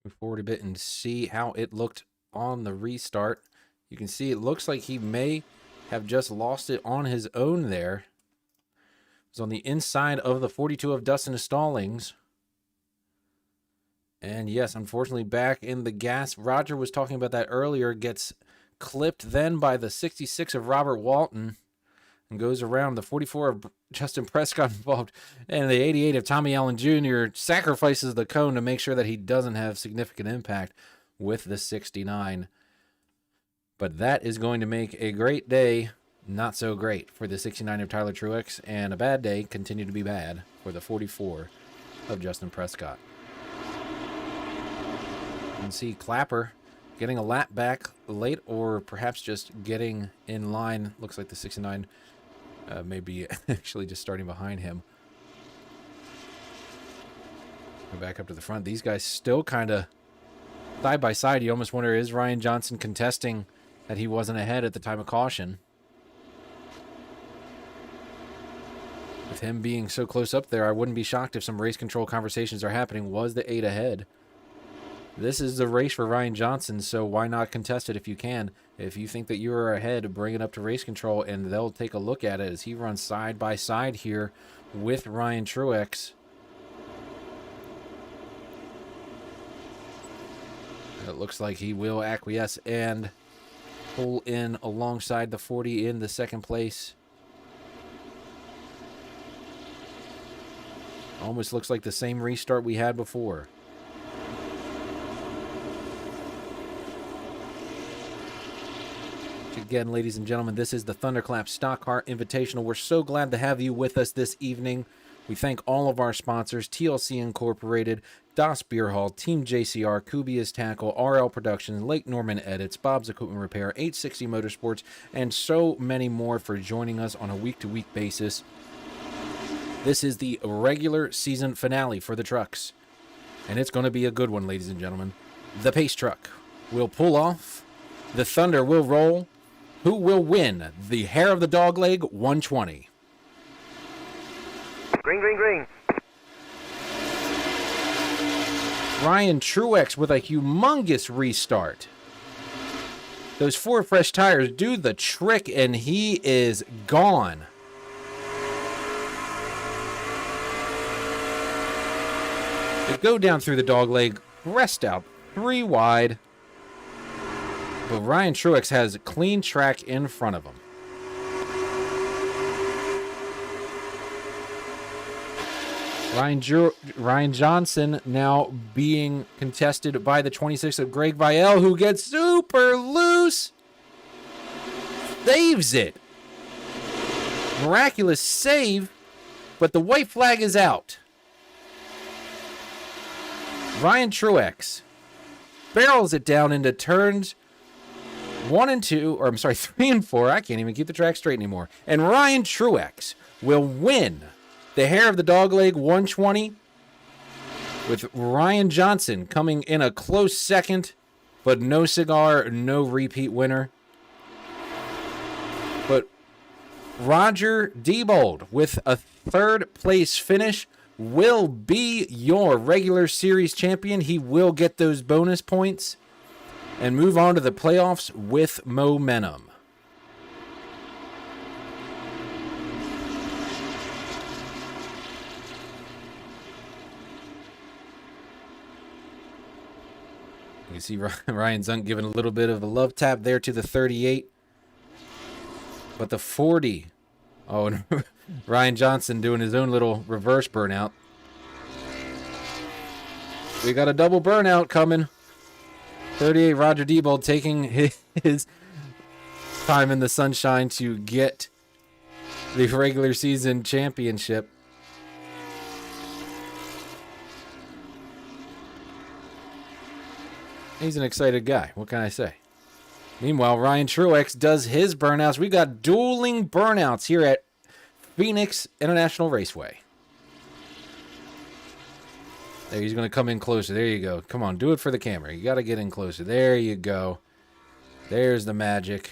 Speaker 4: Move forward a bit and see how it looked on the restart. You can see it looks like he may have just lost it on his own there. It was on the inside of the 42 of Dustin Stallings. And yes, unfortunately, back in the gas. Roger was talking about that earlier. Gets clipped then by the 66 of Robert Walton and goes around. The 44 of Justin Prescott involved, and the 88 of Tommy Allen Jr. sacrifices the cone to make sure that he doesn't have significant impact with the 69. But that is going to make a great day not so great for the 69 of Tyler Truex, and a bad day continue to be bad for the 44 of Justin Prescott. You can see Clapper getting a lap back late, or perhaps just getting in line. Looks like the 69 maybe actually just starting behind him. Go back up to the front. These guys still kind of side by side. You almost wonder, is Ryan Johnson contesting that he wasn't ahead at the time of caution? With him being so close up there, I wouldn't be shocked if some race control conversations are happening. Was the 8 ahead? This is the race for Ryan Johnson, so why not contest it if you can? If you think that you are ahead, bring it up to race control, and they'll take a look at it as he runs side by side here with Ryan Truex. It looks like he will acquiesce and pull in alongside the 40 in the second place. Almost looks like the same restart we had before. Again, ladies and gentlemen, this is the Thunderclap Stock Car Invitational. We're so glad to have you with us this evening. We thank all of our sponsors, TLC Incorporated, Das Beer Hall, Team JCR, Kubia's Tackle, RL Productions, Lake Norman Edits, Bob's Equipment Repair, 860 Motorsports, and so many more for joining us on a week-to-week basis. This is the regular season finale for the trucks, and it's going to be a good one, ladies and gentlemen. The Pace Truck will pull off. The Thunder will roll. Who will win the Hair of the Dogleg 120?
Speaker 20: Green, green, green.
Speaker 4: Ryan Truex with a humongous restart. Those 4 fresh tires do the trick, and he is gone. They go down through the dog leg, rest out 3 wide. But Ryan Truex has a clean track in front of him. Ryan Johnson now being contested by the 26 of Greg Vielle, who gets super loose. Saves it. Miraculous save, but the white flag is out. Ryan Truex barrels it down into turns 3 and 4. I can't even keep the track straight anymore. And Ryan Truex will win the hair of the dogleg 120, with Ryan Johnson coming in a close second, but no cigar, no repeat winner. But Roger Diebold with a 3rd place finish will be your regular series champion. He will get those bonus points and move on to the playoffs with momentum. You see Ryan Zunk giving a little bit of a love tap there to the 38. But the 40, and Ryan Johnson doing his own little reverse burnout. We got a double burnout coming. 38, Roger Diebold taking his time in the sunshine to get the regular season championship. He's an excited guy. What can I say? Meanwhile, Ryan Truex does his burnouts. We got dueling burnouts here at Phoenix International Raceway. There, he's going to come in closer. There you go. Come on, do it for the camera. You got to get in closer. There you go. There's the magic.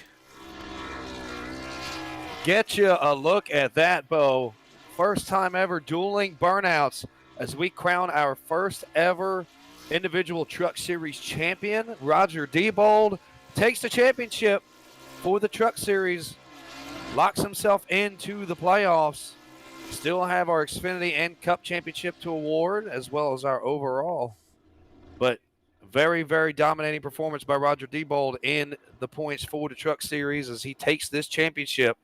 Speaker 3: Get you a look at that, Bo. First time ever dueling burnouts as we crown our first ever individual Truck Series champion. Roger Diebold takes the championship for the Truck Series, locks himself into the playoffs. Still have our Xfinity and Cup championship to award, as well as our overall. But very, very dominating performance by Roger Diebold in the points for the Truck Series as he takes this championship.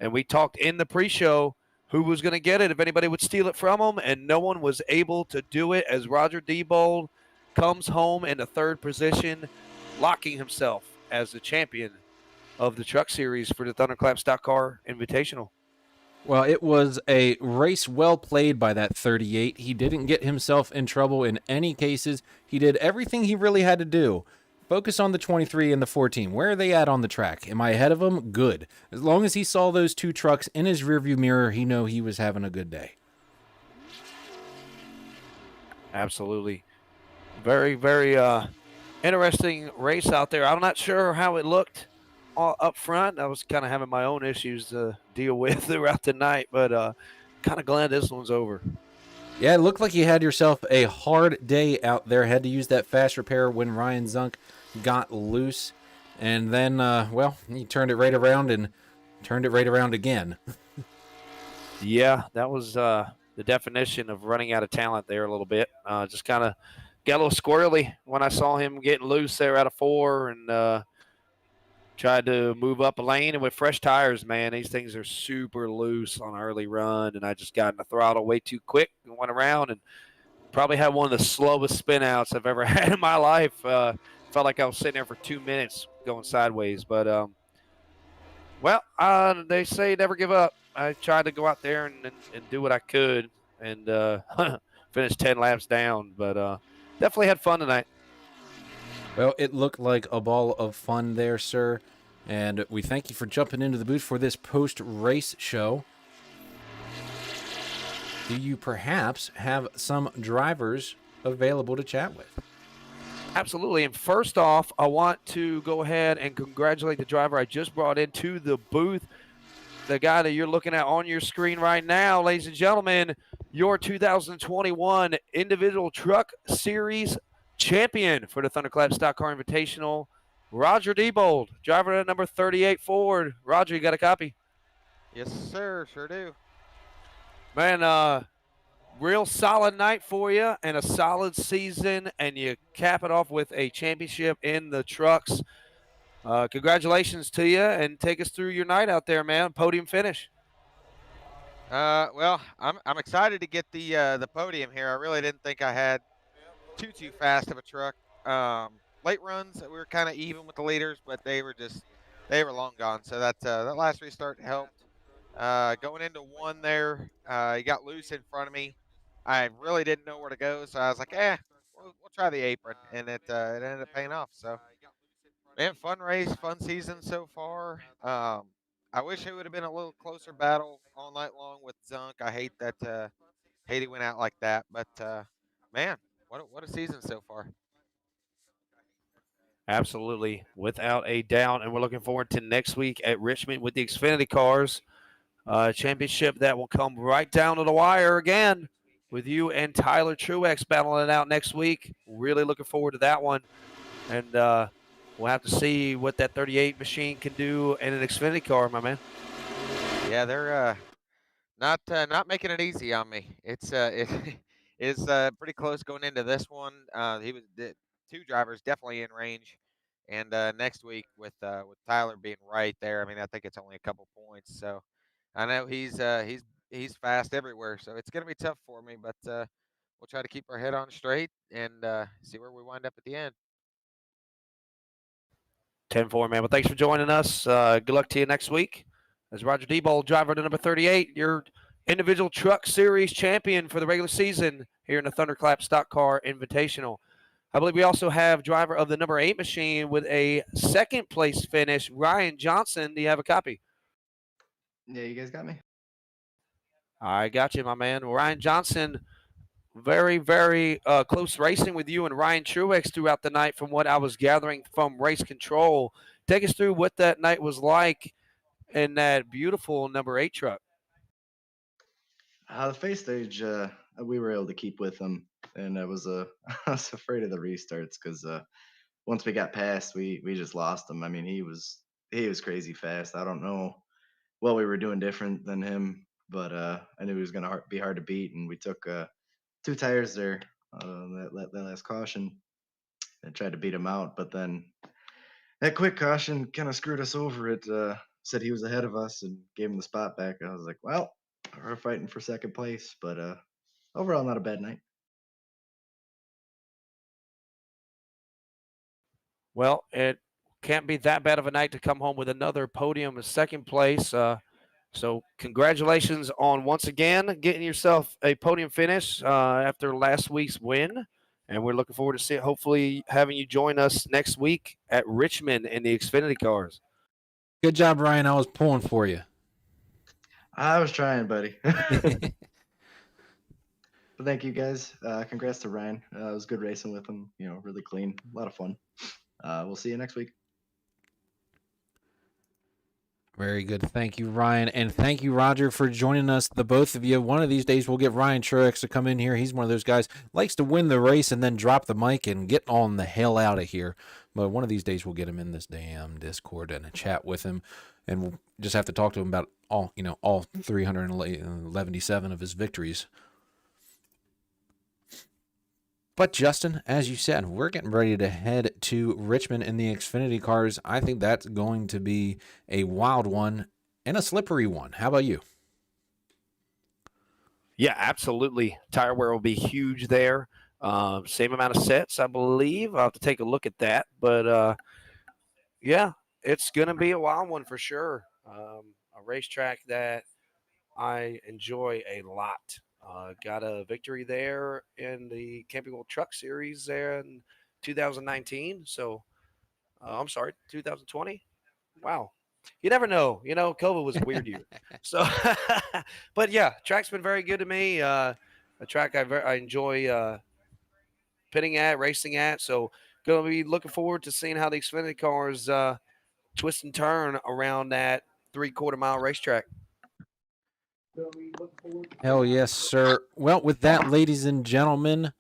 Speaker 3: And we talked in the pre-show who was going to get it, if anybody would steal it from him, and no one was able to do it as Roger Diebold comes home in the 3rd position, locking himself as the champion of the Truck Series for the Thunderclap Stock Car Invitational.
Speaker 4: Well, it was a race well played by that 38. He didn't get himself in trouble in any cases. He did everything he really had to do. Focus on the 23 and the 14. Where are they at on the track? Am I ahead of them? Good. As long as he saw those 2 trucks in his rearview mirror, he knew he was having a good day.
Speaker 3: Absolutely. Very, very interesting race out there. I'm not sure how it looked up front. I was kind of having my own issues to deal with throughout the night, but kind of glad this one's over.
Speaker 4: Yeah, it looked like you had yourself a hard day out there. Had to use that fast repair when Ryan Zunk got loose. And then, he turned it right around and turned it right around again.
Speaker 3: Yeah, that was the definition of running out of talent there a little bit. Just kind of got a little squirrely when I saw him getting loose there out of 4 and tried to move up a lane. And with fresh tires, man, these things are super loose on an early run. And I just got in the throttle way too quick and went around and probably had one of the slowest spin outs I've ever had in my life. Felt like I was sitting there for 2 minutes going sideways. But, they say never give up. I tried to go out there and do what I could and finish 10 laps down. But definitely had fun tonight.
Speaker 4: Well, it looked like a ball of fun there, sir. And we thank you for jumping into the booth for this post-race show. Do you perhaps have some drivers available to chat with?
Speaker 3: Absolutely. And first off, I want to go ahead and congratulate the driver I just brought into the booth. The guy that you're looking at on your screen right now, ladies and gentlemen, your 2021 Individual Truck Series champion for the Thunderclap Stock Car Invitational, Roger Diebold, driver at number 38 Ford. Roger, you got a copy?
Speaker 7: Yes, sir. Sure do.
Speaker 3: Man, real solid night for you and a solid season, and you cap it off with a championship in the trucks. Congratulations to you, and take us through your night out there, man. Podium finish.
Speaker 7: Well, I'm excited to get the podium here. I really didn't think I had too fast of a truck. Late runs, we were kind of even with the leaders, but they were long gone. So that last restart helped. Going into one there, he got loose in front of me. I really didn't know where to go, so I was like, we'll try the apron, and it ended up paying off. So, man, fun race, fun season so far. I wish it would have been a little closer battle all night long with Zunk. I hate that hate he went out like that, but man, what a season so far.
Speaker 3: Absolutely, without a doubt. And we're looking forward to next week at Richmond with the Xfinity cars. Championship that will come right down to the wire again with you and Tyler Truex battling it out next week. Really looking forward to that one. And we'll have to see what that 38 machine can do in an Xfinity car, my man.
Speaker 7: Yeah, they're not making it easy on me. It is pretty close going into this one. The two drivers definitely in range, and next week with Tyler being right there, I mean I think it's only a couple points. So I know he's fast everywhere, so it's gonna be tough for me. But we'll try to keep our head on straight and see where we wind up at the end.
Speaker 3: 10-4, man. Well, thanks for joining us. Good luck to you next week. As Roger Diebold, driver to number 38, your individual truck series champion for the regular season here in the Thunderclap Stock Car Invitational. I believe we also have driver of the number 8 machine with a second place finish, Ryan Johnson. Do you have a copy?
Speaker 2: Yeah, you guys got me?
Speaker 3: I got you, my man. Ryan Johnson, very, very close racing with you and Ryan Truex throughout the night from what I was gathering from race control. Take us through what that night was like in that beautiful number 8 truck.
Speaker 2: The face stage, we were able to keep with him, and I was I was afraid of the restarts because once we got past, we just lost him. I mean, he was crazy fast. I don't know what we were doing different than him, but I knew he was gonna be hard to beat, and we took 2 tires there that last caution and tried to beat him out, but then that quick caution kind of screwed us over. It said he was ahead of us and gave him the spot back. I was like, well, we're fighting for second place, but overall, not a bad night.
Speaker 3: Well, it can't be that bad of a night to come home with another podium in second place. So congratulations on once again getting yourself a podium finish after last week's win. And we're looking forward to hopefully having you join us next week at Richmond in the Xfinity cars.
Speaker 4: Good job, Ryan. I was pulling for you.
Speaker 2: I was trying, buddy. But thank you guys. Congrats to Ryan. It was good racing with him. You know, really clean, a lot of fun. We'll see you next week.
Speaker 4: Very good. Thank you, Ryan. And thank you, Roger, for joining us, the both of you. One of these days, we'll get Ryan Truex to come in here. He's one of those guys, likes to win the race and then drop the mic and get on the hell out of here. But one of these days, we'll get him in this damn Discord and a chat with him. And we'll just have to talk to him about all 377 of his victories. But Justin, as you said, we're getting ready to head to Richmond in the Xfinity cars. I think that's going to be a wild one and a slippery one. How about you?
Speaker 3: Yeah, absolutely. Tire wear will be huge there. Same amount of sets, I believe. I'll have to take a look at that. But, yeah, it's going to be a wild one for sure. A racetrack that I enjoy a lot. Got a victory there in the Camping World Truck Series there in 2019. So, I'm sorry, 2020. Wow. You never know. You know, COVID was a weird year. So, but yeah, track's been very good to me. A track I enjoy pitting at, racing at. So, going to be looking forward to seeing how the Xfinity cars twist and turn around that 3/4 mile racetrack.
Speaker 4: Hell yes, sir. Well, with that, ladies and gentlemen,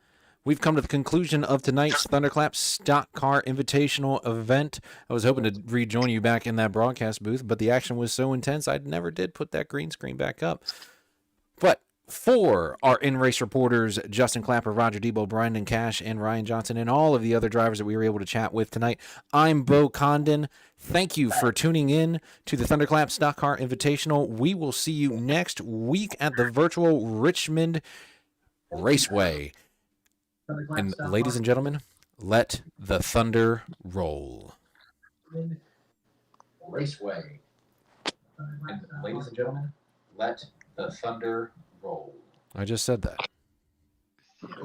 Speaker 4: we've come to the conclusion of tonight's Thunderclap Stock Car Invitational event. I was hoping to rejoin you back in that broadcast booth, but the action was so intense I never did put that green screen back up. But For our in-race reporters, Justin Clapper, Roger Debo, Brandon Cash, and Ryan Johnson, and all of the other drivers that we were able to chat with tonight, I'm Bo Condon. Thank you for tuning in to the Thunderclap Stock Car Invitational. We will see you next week at the virtual Richmond Raceway. And ladies and gentlemen, let the thunder roll. Raceway. And ladies and gentlemen, let the thunder roll. I just said that.